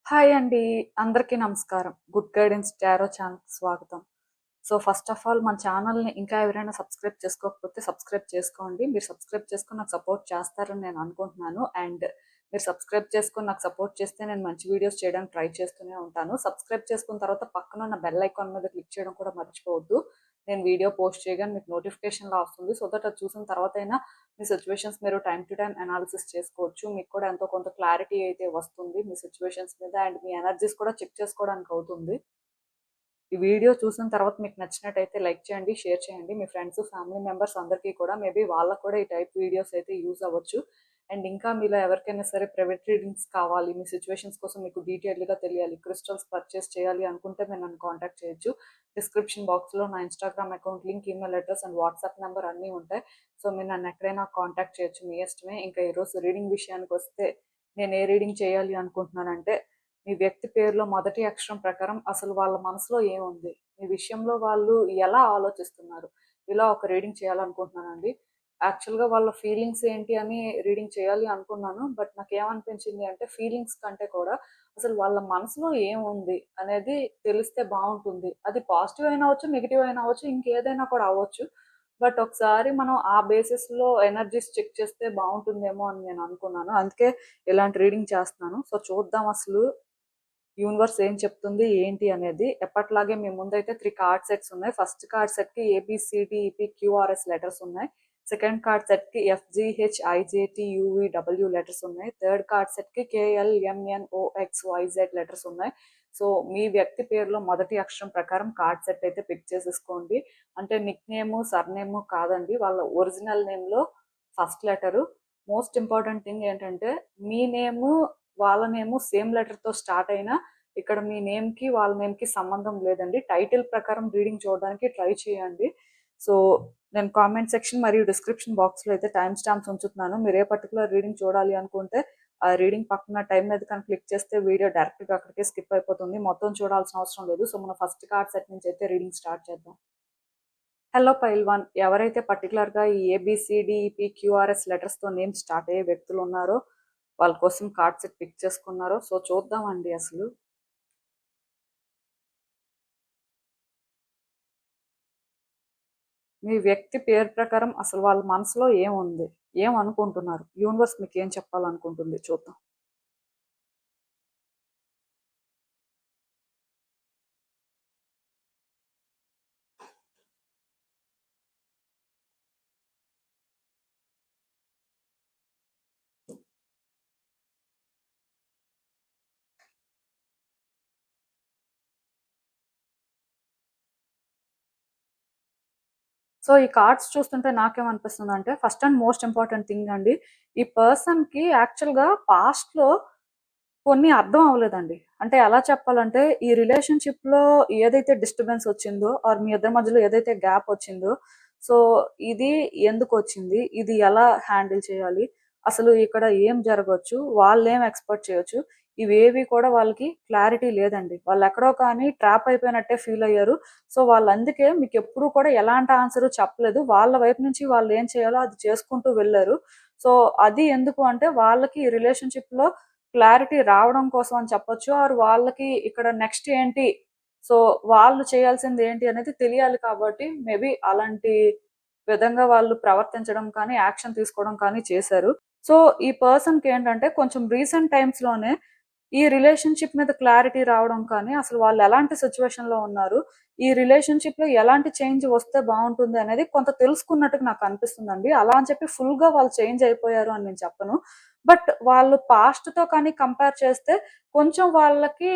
Hi అండి. అందరికీ నమస్కారం. గుడ్ గైడెన్స్ టారో ఛానల్‌కి స్వాగతం. సో, ఫస్ట్ ఆఫ్ ఆల్ మన ఛానల్‌ని ఇంకా ఎవరైనా సబ్స్క్రైబ్ చేసుకోకపోతే సబ్స్క్రైబ్ చేసుకోండి. మీరు సబ్స్క్రైబ్ చేసుకొని నాకు సపోర్ట్ చేస్తారని నేను అనుకుంటున్నాను. అండ్ మీరు సబ్స్క్రైబ్ చేసుకొని నాకు సపోర్ట్ చేస్తే నేను మంచి వీడియోస్ చేయడానికి ట్రై చేస్తూనే ఉంటాను. సబ్స్క్రైబ్ చేసుకున్న తర్వాత పక్కన ఉన్న బెల్ ఐకాన్ మీద క్లిక్ చేయడం కూడా మర్చిపోవద్దు. నేను వీడియో పోస్ట్ చేయగానే మీకు నోటిఫికేషన్‌లా వస్తుంది. సో దట్ అది చూసిన తర్వాతైనా మీ సిచ్యువేషన్స్ మీరు టైమ్ టు టైమ్ అనాలిసిస్ చేసుకోవచ్చు. మీకు కూడా ఎంతో కొంత క్లారిటీ అయితే వస్తుంది మీ సిచ్యువేషన్స్ మీద. అండ్ మీ ఎనర్జీస్ కూడా చెక్ చేసుకోవడానికి అవుతుంది. ఈ వీడియో చూసిన తర్వాత మీకు నచ్చినట్టయితే లైక్ చేయండి, షేర్ చేయండి. మీ ఫ్రెండ్స్, ఫ్యామిలీ మెంబర్స్ అందరికీ కూడా మేబీ వాళ్ళకు కూడా ఈ టైప్ వీడియోస్ అయితే యూజ్ అవ్వచ్చు. అండ్ ఇంకా మీలో ఎవరికైనా సరే ప్రైవేట్ రీడింగ్స్ కావాలి, మీ సిచ్యువేషన్స్ కోసం మీకు డీటెయిల్డ్గా తెలియాలి, క్రిస్టల్స్ పర్చేస్ చేయాలి అనుకుంటే మీరు నన్ను కాంటాక్ట్ చేయొచ్చు. డిస్క్రిప్షన్ బాక్స్లో నా Instagram account link, email address and WhatsApp number అన్నీ ఉంటాయి. సో మీరు నన్ను ఎక్కడైనా కాంటాక్ట్ చేయొచ్చు, మీ ఇష్టమే. ఇంకా ఈరోజు రీడింగ్ విషయానికి వస్తే నేను ఏ రీడింగ్ చేయాలి అనుకుంటున్నానంటే, మీ వ్యక్తి పేరులో మొదటి అక్షరం ప్రకారం అసలు వాళ్ళ మనసులో ఏముంది, మీ విషయంలో వాళ్ళు ఎలా ఆలోచిస్తున్నారు, ఇలా ఒక రీడింగ్ చేయాలనుకుంటున్నానండి. యాక్చువల్గా వాళ్ళ ఫీలింగ్స్ ఏంటి అని రీడింగ్ చేయాలి అనుకున్నాను. బట్ నాకు ఏమనిపించింది అంటే, ఫీలింగ్స్ కంటే కూడా అసలు వాళ్ళ మనసులో ఏముంది అనేది తెలిస్తే బాగుంటుంది. అది పాజిటివ్ అయినా అవ్వచ్చు, నెగిటివ్ అయినా అవ్వచ్చు, ఇంకేదైనా కూడా అవ్వచ్చు. బట్ ఒకసారి మనం ఆ బేసిస్లో ఎనర్జీస్ చెక్ చేస్తే బాగుంటుందేమో అని నేను అనుకున్నాను. అందుకే ఇలాంటి రీడింగ్ చేస్తున్నాను. సో చూద్దాం అసలు యూనివర్స్ ఏం చెప్తుంది ఏంటి అనేది. ఎప్పట్లాగే మీ ముందైతే 3 కార్డ్ సెట్స్ ఉన్నాయి. ఫస్ట్ కార్డ్ సెట్ కి ABCDEPQRS లెటర్స్ ఉన్నాయి. సెకండ్ కార్డ్ సెట్ కి FGHIJTUVW లెటర్స్ ఉన్నాయి. థర్డ్ కార్డ్ సెట్ కి KLMNOXYZ లెటర్స్ ఉన్నాయి. సో మీ వ్యక్తి పేరులో మొదటి అక్షరం ప్రకారం కార్డ్ సెట్ అయితే పిక్ చేసేసుకోండి. అంటే నిక్ నేమ్, సర్నేమ్ కాదండి, వాళ్ళ ఒరిజినల్ నేమ్ లో first letter. Most important thing ఏంటంటే, మీ నేము వాళ్ళ నేము సేమ్ లెటర్తో స్టార్ట్ అయినా ఇక్కడ మీ నేమ్కి వాళ్ళ నేమ్కి సంబంధం లేదండి. టైటిల్ ప్రకారం రీడింగ్ చూడడానికి ట్రై చేయండి. సో నేను కామెంట్ సెక్షన్ మరియు డిస్క్రిప్షన్ బాక్స్లో అయితే టైం స్టాంప్స్ ఉంచుతున్నాను. మీరు ఏ పర్టికులర్ రీడింగ్ చూడాలి అనుకుంటే ఆ రీడింగ్ పక్కన టైం మీద కానీ క్లిక్ చేస్తే వీడియో డైరెక్ట్గా అక్కడికే స్కిప్ అయిపోతుంది. మొత్తం చూడాల్సిన అవసరం లేదు. సో మనం ఫస్ట్ కార్డ్ సెట్ నుంచి అయితే రీడింగ్ స్టార్ట్ చేద్దాం. హలో పైల్వాన్, ఎవరైతే పర్టికులర్గా ఈ ABCDEPQRS లెటర్స్తో నేమ్ స్టార్ట్ అయ్యే వ్యక్తులు ఉన్నారో వాళ్ళ కోసం కార్డ్ సెట్ పిక్ చేసుకున్నారో సో చూద్దామండి. అసలు మీ వ్యక్తి పేరు ప్రకారం అసలు వాళ్ళ మనసులో ఏముంది, ఏం అనుకుంటున్నారు, యూనివర్స్ మీకు ఏం చెప్పాలనుకుంటుంది చూద్దాం. సో ఈ కార్డ్స్ చూస్తుంటే నాకేమనిపిస్తుంది అంటే, first and most important thing అండి, ఈ పర్సన్కి యాక్చువల్గా పాస్ట్లో కొన్ని అర్థం అవ్వలేదండి. అంటే ఎలా చెప్పాలంటే, ఈ రిలేషన్‌షిప్‌లో ఏదైతే డిస్టర్బెన్స్ వచ్చిందో ఆర్ మీ ఇద్దరి మధ్యలో ఏదైతే గ్యాప్ వచ్చిందో, సో ఇది ఎందుకొచ్చింది? ఇది ఎలా హ్యాండిల్ చేయాలి? అసలు ఇక్కడ ఏం జరగొచ్చు? వాళ్ళేం ఎక్స్‌పెక్ట్ చేయొచ్చు? ఇవేవి కూడా వాళ్ళకి క్లారిటీ లేదండి. వాళ్ళెక్కడో కానీ ట్రాప్ అయిపోయినట్టే ఫీల్ అయ్యారు. సో వాళ్ళందుకే మీకెప్పుడు కూడా ఎలాంటి ఆన్సరు చెప్పలేదు. వాళ్ళ వైపు నుంచి వాళ్ళేం చేయాలో అది చేసుకుంటూ వెళ్లారు. సో అది ఎందుకు అంటే, వాళ్ళకి ఈ రిలేషన్‌షిప్‌లో క్లారిటీ రావడం కోసం అని చెప్పొచ్చు. ఆర్ వాళ్ళకి ఇక్కడ నెక్స్ట్ ఏంటి? సో, వాళ్ళు చేయాల్సింది ఏంటి అనేది తెలియాలి కాబట్టి మేబీ అలాంటి విధంగా వాళ్ళు ప్రవర్తించడం కానీ, యాక్షన్ తీసుకోవడం కానీ చేశారు. సో, ఈ పర్సన్‌కి ఏంటంటే కొంచెం రీసెంట్ టైమ్స్‌లోనే ఈ రిలేషన్‌షిప్ మీద క్లారిటీ రావడం కానీ, అసలు వాళ్ళు ఎలాంటి సిట్యుయేషన్‌లో ఉన్నారు, ఈ రిలేషన్‌షిప్‌లో ఎలాంటి చేంజ్ వస్తే బావుంటుంది అనేది కొంత తెలుసుకున్నట్టుగా నాకు అనిపిస్తుందండి. అలా అని చెప్పి ఫుల్‌గా వాళ్ళు చేంజ్ అయిపోయారు అని నేను చెప్పను. బట్ వాళ్ళు పాస్ట్‌తో కానీ కంపేర్ చేస్తే కొంచెం వాళ్ళకి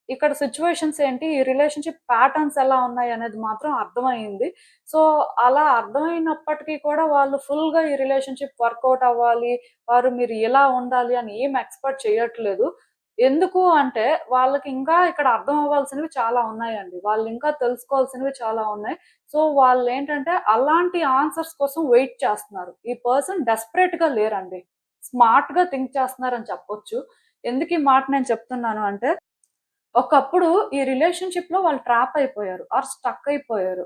ఇక్కడ సిట్యుయేషన్స్ ఏంటి, ఈ రిలేషన్‌షిప్ ప్యాటర్న్స్ ఎలా ఉన్నాయి అనేది మాత్రం అర్థమయింది. సో, అలా అర్థమైనప్పటికీ కూడా వాళ్ళు ఫుల్‌గా ఈ రిలేషన్‌షిప్ వర్కౌట్ అవ్వాలి, వారు మీరు ఇలా ఉండాలి అని ఏం ఎక్స్‌పెక్ట్ చేయట్లేదు. ఎందుకు అంటే, వాళ్ళకి ఇంకా ఇక్కడ అర్థం అవ్వాల్సినవి చాలా ఉన్నాయండి. వాళ్ళు ఇంకా తెలుసుకోవాల్సినవి చాలా ఉన్నాయి. సో, వాళ్ళేంటంటే అలాంటి ఆన్సర్స్ కోసం వెయిట్ చేస్తున్నారు. ఈ పర్సన్ డెస్పరేట్‌గా లేరండి. స్మార్ట్‌గా థింక్ చేస్తున్నారని చెప్పొచ్చు. ఎందుకు ఈ మాట నేను చెప్తున్నాను అంటే, ఒకప్పుడు ఈ రిలేషన్‌షిప్‌లో వాళ్ళు ట్రాప్ అయిపోయారు ఆర్ స్టక్ అయిపోయారు.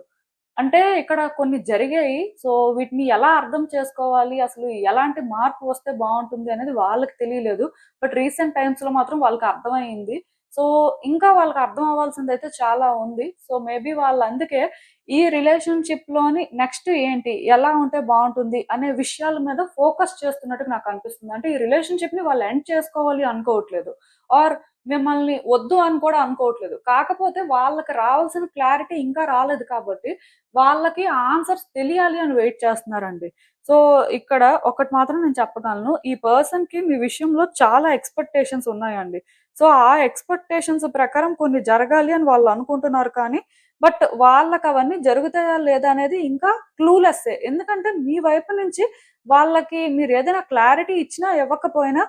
అంటే ఇక్కడ కొన్ని జరిగాయి. సో, వీటిని ఎలా అర్థం చేసుకోవాలి? అసలు ఎలాంటి మార్పు వస్తే బావుంటుంది అనేది వాళ్ళకి తెలియలేదు. బట్ రీసెంట్ టైమ్స్‌లో మాత్రం వాళ్ళకి అర్థమయింది. సో, ఇంకా వాళ్ళకి అర్థం అవ్వాల్సిందైతే చాలా ఉంది. సో, మేబీ వాళ్ళందుకే ఈ రిలేషన్‌షిప్‌లోని నెక్స్ట్ ఏంటి? ఎలా ఉంటే బావుంటుంది? అనే విషయాల మీద ఫోకస్ చేస్తున్నట్టుగా నాకనిపిస్తుంది. అంటే ఈ రిలేషన్‌షిప్‌ని వాళ్ళు ఎండ్ చేసుకోవాలి అనుకోవట్లేదు. ఆర్ మిమ్మల్ని వద్దు అని కూడా అనుకోవట్లేదు. కాకపోతే వాళ్ళకి రావాల్సిన క్లారిటీ ఇంకా రాలేదు కాబట్టి వాళ్ళకి ఆన్సర్స్ తెలియాలి అని వెయిట్ చేస్తున్నారండి. సో, ఇక్కడ ఒకటి మాత్రం నేను చెప్పగలను. ఈ పర్సన్‌కి మీ విషయంలో చాలా ఎక్స్‌పెక్టేషన్స్ ఉన్నాయండి. సో, ఆ ఎక్స్‌పెక్టేషన్స్ ప్రకారం కొన్ని జరగాలి అని వాళ్ళు అనుకుంటున్నారు కానీ, బట్ వాళ్ళకవన్నీ జరుగుతాయా లేదా అనేది ఇంకా క్లూలెస్సే. ఎందుకంటే మీ వైపు నుంచి వాళ్ళకి మీరేదైనా క్లారిటీ ఇచ్చినా, ఇవ్వకపోయినా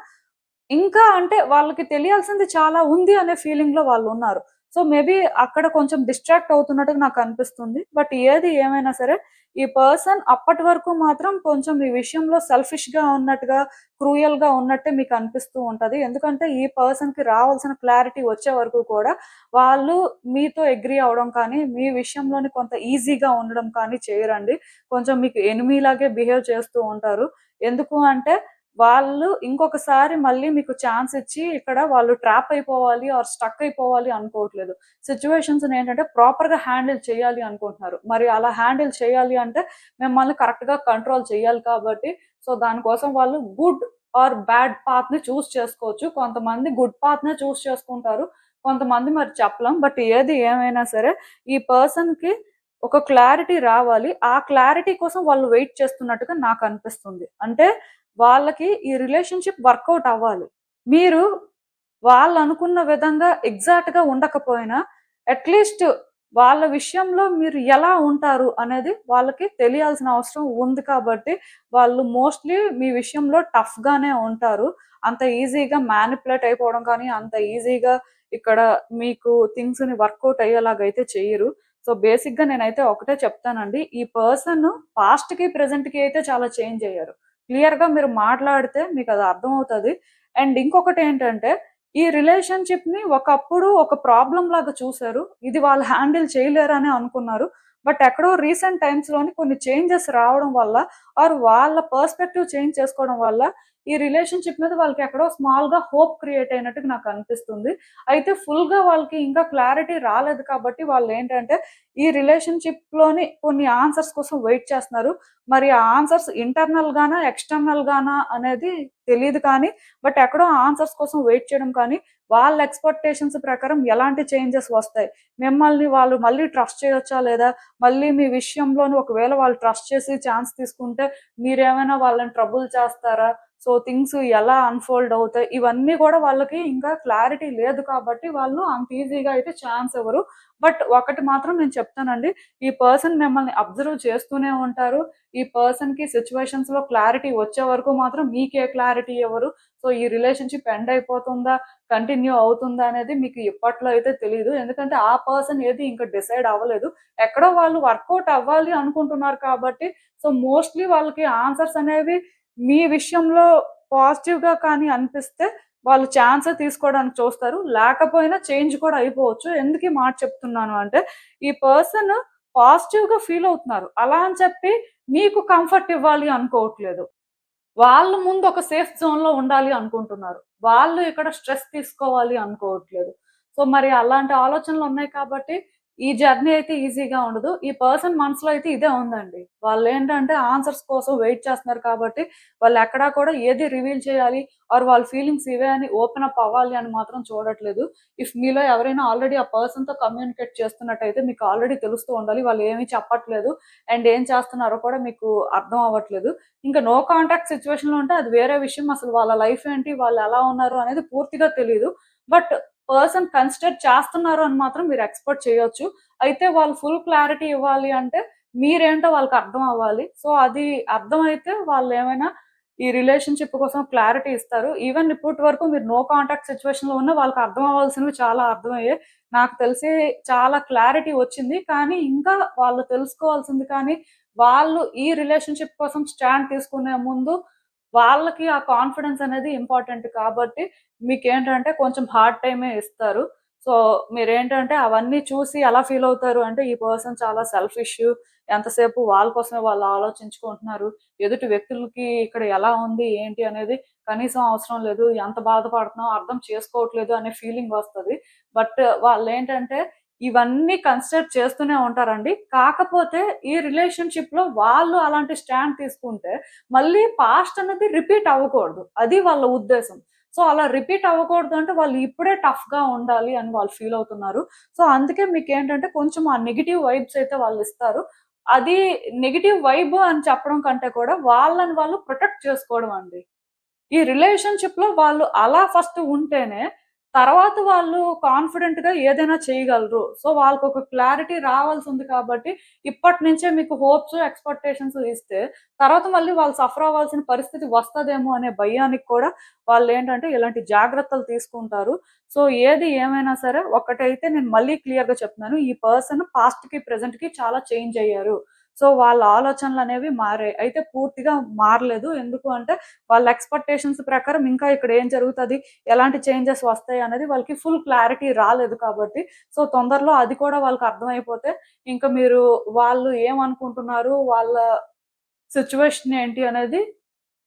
ఇంకా అంటే వాళ్ళకి తెలియాల్సింది చాలా ఉంది అనే ఫీలింగ్‌లో వాళ్ళున్నారు. సో, మేబీ అక్కడ కొంచెం డిస్ట్రాక్ట్ అవుతున్నట్టుగా నాకనిపిస్తుంది. బట్ ఏది ఏమైనా సరే, ఈ పర్సన్ అప్పటి వరకు మాత్రం కొంచెం ఈ విషయంలో సెల్ఫిష్‌గా ఉన్నట్టుగా, క్రూయల్‌గా ఉన్నట్టే మీకనిపిస్తూ ఉంటది. ఎందుకంటే ఈ పర్సన్‌కి రావాల్సిన క్లారిటీ వచ్చే వరకు కూడా వాళ్ళు మీతో అగ్రీ అవ్వడం కానీ, మీ విషయంలోని కొంత ఈజీగా ఉండడం కానీ చేయరండి. కొంచెం మీకు ఎనిమీలాగే బిహేవ్ చేస్తూ ఉంటారు. ఎందుకు అంటే వాళ్ళు ఇంకొకసారి మళ్ళీ మీకు ఛాన్స్ ఇచ్చి ఇక్కడ వాళ్ళు ట్రాప్ అయిపోవాలి ఆర్ స్టక్ అయిపోవాలి అనుకోవట్లేదు. సిట్యుయేషన్స్‌నేంటంటే ప్రాపర్‌గా హ్యాండిల్ చేయాలి అనుకుంటున్నారు. మరి అలా హ్యాండిల్ చేయాలి అంటే మిమ్మల్ని కరెక్ట్‌గా కంట్రోల్ చేయాలి కాబట్టి సో, దానికోసం వాళ్ళు గుడ్ ఆర్ బ్యాడ్ పాత్‌ని చేసుకోవచ్చు. కొంతమంది గుడ్ పాత్‌నే చేసుకుంటారు. కొంతమంది మరి చెప్పలేం. బట్ ఏది ఏమైనా సరే ఈ పర్సన్‌కి ఒక క్లారిటీ రావాలి. ఆ క్లారిటీ కోసం వాళ్ళు వెయిట్ చేస్తున్నట్టుగా నాకనిపిస్తుంది. అంటే వాళ్ళకి ఈ రిలేషన్‌షిప్ వర్కౌట్ అవ్వాలి. మీరు వాళ్ళనుకున్న విధంగా ఎగ్జాక్ట్‌గా ఉండకపోయినా, అట్‌లీస్ట్ వాళ్ళ విషయంలో మీరు ఎలా ఉంటారు అనేది వాళ్ళకి తెలియాల్సిన అవసరం ఉంది కాబట్టి, వాళ్ళు మోస్ట్‌లీ మీ విషయంలో టఫ్‌గానే ఉంటారు. అంత ఈజీగా మ్యానిపులేట్ అయిపోవడం కానీ, అంత ఈజీగా ఇక్కడ మీకు థింగ్స్‌ని వర్కౌట్ అయ్యేలాగైతే చెయ్యరు. సో, బేసిక్‌గా నేనైతే ఒకటే చెప్తానండి. ఈ పర్సన్ పాస్ట్‌కి, ప్రెజెంట్‌కి అయితే చాలా చేంజ్ అయ్యారు. క్లియర్‌గా మీరు మాట్లాడితే మీకది అర్థమవుతది. అండ్ ఇంకొకటేంటంటే, ఈ రిలేషన్‌షిప్‌ని ఒకప్పుడు ఒక ప్రాబ్లమ్ లాగా చూసారు. ఇది వాళ్ళు హ్యాండిల్ చేయలేరనే అనుకున్నారు. బట్ ఎక్కడో రీసెంట్ టైమ్స్‌లోని కొన్ని చేంజెస్ రావడం వల్ల ఆర్ వాళ్ళ పర్స్‌పెక్టివ్ చేంజ్ చేసుకోవడం వల్ల ఈ రిలేషన్‌షిప్ మీద వాళ్ళకి ఎక్కడో స్మాల్‌గా హోప్ క్రియేట్ అయినట్టుగా నాకనిపిస్తుంది. అయితే ఫుల్‌గా వాళ్ళకి ఇంకా క్లారిటీ రాలేదు కాబట్టి వాళ్ళేంటంటే, ఈ రిలేషన్‌షిప్‌లోని కొన్ని ఆన్సర్స్ కోసం వెయిట్ చేస్తున్నారు. మరి ఆ ఆన్సర్స్ ఇంటర్నల్ గానా? ఎక్స్‌టర్నల్ గానా? అనేది తెలీదు కానీ, బట్ ఎక్కడో ఆన్సర్స్ కోసం వెయిట్ చేయడం కానీ, వాళ్ళ ఎక్స్‌పెక్టేషన్స్ ప్రకారం ఎలాంటి చేంజెస్ వస్తాయి? మిమ్మల్ని వాళ్ళు మళ్ళీ ట్రస్ట్ చేయొచ్చా? లేదా మళ్ళీ మీ విషయంలోని ఒకవేళ వాళ్ళు ట్రస్ట్ చేసి ఛాన్స్ తీసుకుంటే, మీరేమైనా వాళ్ళని ట్రబుల్ చేస్తారా? సో, థింగ్స్ ఎలా అన్‌ఫోల్డ్ అవుతాయి? ఇవన్నీ గూడా వాళ్ళకి ఇంకా క్లారిటీ లేదు కాబట్టి, వాళ్ళు అంత ఈజీగా అయితే ఛాన్స్ ఇవ్వరు. బట్ ఒకటి మాత్రం నేను చెప్తానండి. ఈ పర్సన్ మిమ్మల్ని అబ్జర్వ్ చేస్తూనే ఉంటారు. ఈ పర్సన్‌కి సిట్యుయేషన్స్‌లో క్లారిటీ వచ్చే వరకు మాత్రం మీకే క్లారిటీ ఇవ్వరు. సో, ఈ రిలేషన్‌షిప్ ఎండ్ అయిపోతుందా? కంటిన్యూ అవుతుందా? అనేది మీకు ఇప్పట్లో అయితే తెలీదు. ఎందుకంటే ఆ పర్సన్ ఏది ఇంకా డిసైడ్ అవ్వలేదు. ఎక్కడో వాళ్ళు వర్కౌట్ అవ్వాలి అనుకుంటున్నారు కాబట్టి, సో, మోస్ట్‌లీ వాళ్ళకి ఆన్సర్స్ అనేవి మీ విషయంలో పాజిటివ్‌గా కానీ అనిపిస్తే వాళ్ళు ఛాన్సే తీసుకోవడానికి చూస్తారు. లేకపోయినా చేంజ్ కూడా అయిపోవచ్చు. ఎందుకు ఈ మాట చెప్తున్నాను అంటే, ఈ పర్సన్ పాజిటివ్‌గా ఫీల్ అవుతున్నారు. అలా అని చెప్పి మీకు కంఫర్ట్ ఇవ్వాలి అనుకోవట్లేదు. వాళ్ళు ముందు ఒక సేఫ్ జోన్‌లో ఉండాలి అనుకుంటున్నారు. వాళ్ళు ఇక్కడ స్ట్రెస్ తీసుకోవాలి అనుకోవట్లేదు. సో, మరి అలాంటి ఆలోచనలున్నాయి కాబట్టి, ఈ జర్నీ అయితే ఈజీగా ఉండదు. ఈ పర్సన్ మనసులో అయితే ఇదే ఉందండి. వాళ్ళేంటంటే ఆన్సర్స్ కోసం వెయిట్ చేస్తున్నారు కాబట్టి, వాళ్ళెక్కడా కూడా ఏది రివీల్ చేయాలి ఆర్ వాళ్ళ ఫీలింగ్స్ ఇవే అని ఓపెన్ అప్ అవ్వాలి అని మాత్రం చూడట్లేదు. ఇఫ్ మీలో ఎవరైనా ఆల్రెడీ ఆ పర్సన్‌తో కమ్యూనికేట్ చేస్తున్నట్టయితే మీకు ఆల్రెడీ తెలుస్తూ ఉండాలి. వాళ్ళు ఏమి చెప్పట్లేదు. అండ్ ఏం చేస్తున్నారో కూడా మీకు అర్థం అవ్వట్లేదు. ఇంకా నో కాంటాక్ట్ సిట్యుయేషన్‌లో ఉంటే అది వేరే విషయం. అసలు వాళ్ళ లైఫ్ ఏంటి? వాళ్ళెలా ఉన్నారు? అనేది పూర్తిగా తెలీదు. బట్ పర్సన్ కన్సిడర్ చేస్తున్నారు అని మాత్రం మీరు ఎక్స్‌పెక్ట్ చేయొచ్చు. అయితే వాళ్ళు ఫుల్ క్లారిటీ ఇవ్వాలి అంటే మీరేంటో వాళ్ళకి అర్థం అవ్వాలి. సో, అది అర్థమైతే వాళ్ళేమైనా ఈ రిలేషన్‌షిప్ కోసం క్లారిటీ ఇస్తారు. ఈవెన్ ఇప్పటి వరకు మీరు నో కాంటాక్ట్ సిట్యుయేషన్‌లో ఉన్నా వాళ్ళకి అర్థం అవ్వాల్సినవి చాలా అర్థమయ్యాయి. నాకు తెలిసి చాలా క్లారిటీ వచ్చింది. కానీ ఇంకా వాళ్ళు తెలుసుకోవాల్సింది కానీ వాళ్ళు ఈ రిలేషన్‌షిప్ కోసం స్టాండ్ తీసుకునే ముందు, వాళ్ళకి ఆ కాన్ఫిడెన్స్ అనేది ఇంపార్టెంట్ కాబట్టి, మీకేంటంటే కొంచెం హార్డ్ టైమే ఇస్తారు. సో మీరేంటంటే అవన్నీ చూసి ఎలా ఫీల్ అవుతారు అంటే ఈ పర్సన్ చాలా సెల్ఫిష్, ఎంతసేపు వాళ్ళ కోసమే వాళ్ళు ఆలోచించుకుంటున్నారు. ఎదుటి వ్యక్తులకి ఇక్కడ ఎలా ఉంది, ఏంటి అనేది కనీసం అవసరం లేదు. ఎంత బాధపడుతున్నాం అర్థం చేసుకోవట్లేదు అనే ఫీలింగ్ వస్తది. బట్ వాళ్ళేంటంటే ఇవన్నీ కన్సిడర్ చేస్తూనే ఉంటారండి. కాకపోతే ఈ రిలేషన్‌షిప్‌లో వాళ్ళు అలాంటి స్టాండ్ తీసుకుంటే మళ్ళీ పాస్ట్ అనేది రిపీట్ అవ్వకూడదు. అది వాళ్ళ ఉద్దేశం. సో, అలా రిపీట్ అవ్వకూడదు అంటే వాళ్ళు ఇప్పుడే టఫ్‌గా ఉండాలి అని వాళ్ళు ఫీల్ అవుతున్నారు. సో, అందుకే మీకేంటంటే కొంచెం ఆ నెగెటివ్ వైబ్స్ అయితే వాళ్ళిస్తారు. అది నెగెటివ్ వైబ్ అని చెప్పడం కంటే కూడా వాళ్ళని వాళ్ళు ప్రొటెక్ట్ చేసుకోవడం అండి. ఈ రిలేషన్‌షిప్‌లో వాళ్ళు అలా ఫస్ట్ ఉంటేనే, తర్వాత వాళ్ళు కాన్ఫిడెంట్‌గా ఏదైనా చేయగలరు. సో, వాళ్ళకొక క్లారిటీ రావాల్సుంది కాబట్టి, ఇప్పటినుంచే మీకు హోప్స్, ఎక్స్‌పెక్టేషన్స్ ఇస్తే, తర్వాత మళ్ళీ వాళ్ళు సఫర్ అవ్వాల్సిన పరిస్థితి వస్తదేమో అనే భయానికి కూడా వాళ్ళేంటంటే ఇలాంటి జాగ్రత్తలు తీసుకుంటారు. సో, ఏది ఏమైనా సరే ఒకటైతే నేను మళ్ళీ క్లియర్‌గా చెప్తున్నాను. ఈ పర్సన్ పాస్ట్‌కి, ప్రెజెంట్‌కి చాలా చేంజ్ అయ్యారు. సో, వాళ్ళ ఆలోచనలనేవి మారాయి. అయితే పూర్తిగా మారలేదు. ఎందుకు అంటే వాళ్ళ ఎక్స్‌పెక్టేషన్స్ ప్రకారం ఇంకా ఇక్కడ ఏం జరుగుతది? ఎలాంటి చేంజెస్ వస్తాయి? అనేది వాళ్ళకి ఫుల్ క్లారిటీ రాలేదు కాబట్టి, సో, తొందరలో అది కూడా వాళ్ళకి అర్థమైపోతే, ఇంక మీరు వాళ్ళు ఏమనుకుంటున్నారు? వాళ్ళ సిట్యుయేషన్ ఏంటి అనేది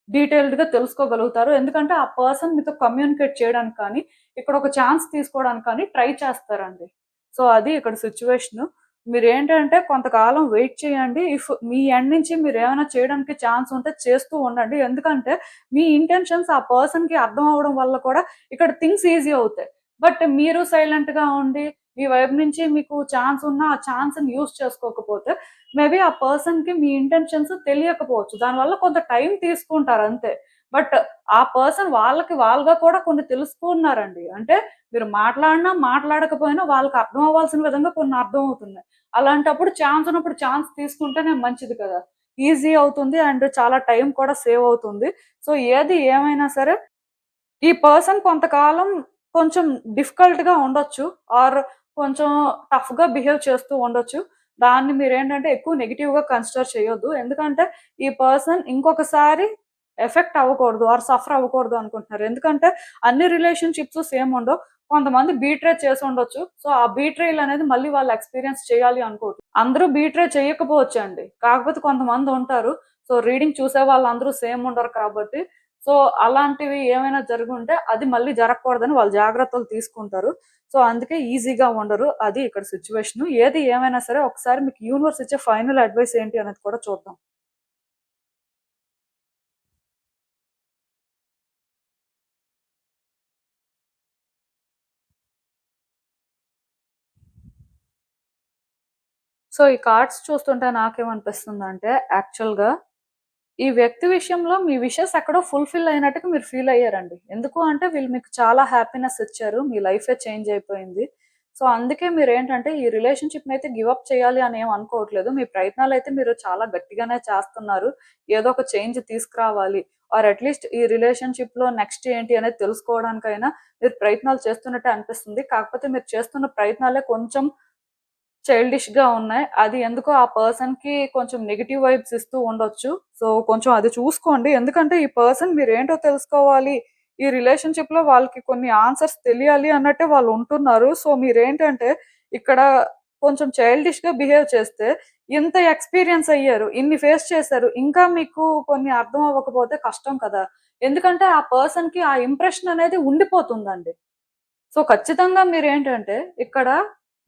డీటెయిల్డ్‌గా తెలుసుకోగలుగుతారు. ఎందుకంటే, ఆ పర్సన్ మీతో కమ్యూనికేట్ చేయడానికి కానీ, ఇక్కడ ఒక ఛాన్స్ తీసుకోవడానికి కానీ ట్రై చేస్తారండి. సో, అది ఇక్కడ సిట్యుయేషను. మీరేంటంటే కొంతకాలం వెయిట్ చేయండి. ఇఫ్ మీ ఎండ్ నుంచి మీరేమైనా చేయడానికి ఛాన్స్ ఉంటే చేస్తూ ఉండండి. ఎందుకంటే, మీ ఇంటెన్షన్స్ ఆ పర్సన్‌కి అర్థం అవ్వడం వల్ల కూడా ఇక్కడ థింగ్స్ ఈజీ అవుతాయి. బట్ మీరు సైలెంట్‌గా ఉండి, మీ వైపు నుంచి మీకు ఛాన్స్ ఉన్నా, ఆ ఛాన్స్‌ని యూజ్ చేసుకోకపోతే మేబీ ఆ పర్సన్‌కి మీ ఇంటెన్షన్స్ తెలియకపోవచ్చు. దానివల్ల కొంత టైం తీసుకుంటారంతే. బట్ ఆ పర్సన్ వాళ్ళకి వాళ్ళుగా కూడా కొన్ని తెలుసుకున్నారండి. అంటే మీరు మాట్లాడినా, మాట్లాడకపోయినా వాళ్ళకి అర్థం అవ్వాల్సిన విధంగా కొన్ని అర్థం అవుతున్నాయి. అలాంటప్పుడు ఛాన్స్ ఉన్నప్పుడు ఛాన్స్ తీసుకుంటేనే మంచిది కదా! ఈజీ అవుతుంది అండ్ చాలా టైం కూడా సేవ్ అవుతుంది. సో, ఏది ఏమైనా సరే ఈ పర్సన్ కొంతకాలం కొంచెం డిఫికల్ట్‌గా ఉండొచ్చు. ఆర్ కొంచెం టఫ్‌గా బిహేవ్ చేస్తూ ఉండొచ్చు. దాన్ని మీరేంటంటే ఎక్కువ నెగెటివ్‌గా కన్సిడర్ చేయొద్దు. ఎందుకంటే ఈ పర్సన్ ఇంకొకసారి ఎఫెక్ట్ అవ్వకూడదు ఆర్ సఫర్ అవ్వకూడదు అనుకుంటున్నారు. ఎందుకంటే అన్ని రిలేషన్‌షిప్స్ సేమ్ ఉండవు. కొంతమంది బీట్రే చేసుండొచ్చు. సో, ఆ బీట్రేయల్ అనేది మళ్ళీ వాళ్ళు ఎక్స్‌పీరియన్స్ చేయాలి అనుకోవద్దు. అందరూ బీట్రే చేయకపోవచ్చండి. కాకపోతే కొంతమందుంటారు. సో, రీడింగ్ చూసే వాళ్ళందరూ సేమ్ ఉండరు కాబట్టి సో, అలాంటివి ఏమైనా జరిగుంటే అది మళ్ళీ జరగకూడదని వాళ్ళు జాగ్రత్తలు తీసుకుంటారు. సో, అందుకే ఈజీగా ఉండరు. అది ఇక్కడ సిట్యుయేషను. ఏది ఏమైనా సరే ఒకసారి మీకు యూనివర్స్ ఇచ్చే ఫైనల్ అడ్వైస్ ఏంటి అనేది కూడా చూద్దాం. సో, ఈ కార్డ్స్ చూస్తుంటే నాకేమనిపిస్తుందంటే యాక్చువల్‌గా ఈ వ్యక్తి విషయంలో మీ విషెస్ ఎక్కడో ఫుల్‌ఫిల్ అయినట్టుగా మీరు ఫీల్ అయ్యారండి. ఎందుకు అంటే వీళ్ళు మీకు చాలా హ్యాపీనెస్ ఇచ్చారు. మీ లైఫే చేంజ్ అయిపోయింది. సో, అందుకే మీరేంటంటే ఈ రిలేషన్‌షిప్‌నయితే గివ్ అప్ చేయాలి అని ఏమి అనుకోవట్లేదు. మీ ప్రయత్నాలైతే మీరు చాలా గట్టిగానే చేస్తున్నారు. ఏదో ఒక చేంజ్ తీసుకురావాలి. ఆర్ అట్‌లీస్ట్ ఈ రిలేషన్‌షిప్‌లో నెక్స్ట్ ఏంటి అనేది తెలుసుకోవడానికైనా మీరు ప్రయత్నాలు చేస్తున్నట్టే అనిపిస్తుంది. కాకపోతే మీరు చేస్తున్న ప్రయత్నాలే కొంచెం చైల్డిష్‌గా ఉన్నాయి. అది ఎందుకో ఆ పర్సన్‌కి కొంచెం నెగెటివ్ వైబ్స్ ఇస్తూ ఉండొచ్చు. సో, కొంచెం అది చూసుకోండి. ఎందుకంటే ఈ పర్సన్ మీరేంటో తెలుసుకోవాలి. ఈ రిలేషన్‌షిప్‌లో వాళ్ళకి కొన్ని ఆన్సర్స్ తెలియాలి అన్నట్టే వాళ్ళు ఉంటున్నారు. సో, మీరేంటంటే ఇక్కడ కొంచెం చైల్డిష్‌గా బిహేవ్ చేస్తే ఇంత ఎక్స్‌పీరియన్స్ అయ్యారు. ఇన్ని ఫేస్ చేశారు. ఇంకా మీకు కొన్ని అర్థం అవ్వకపోతే కష్టం కదా! ఎందుకంటే ఆ పర్సన్‌కి ఆ ఇంప్రెషన్ అనేది ఉండిపోతుందండి. సో, ఖచ్చితంగా మీరేంటంటే, ఇక్కడ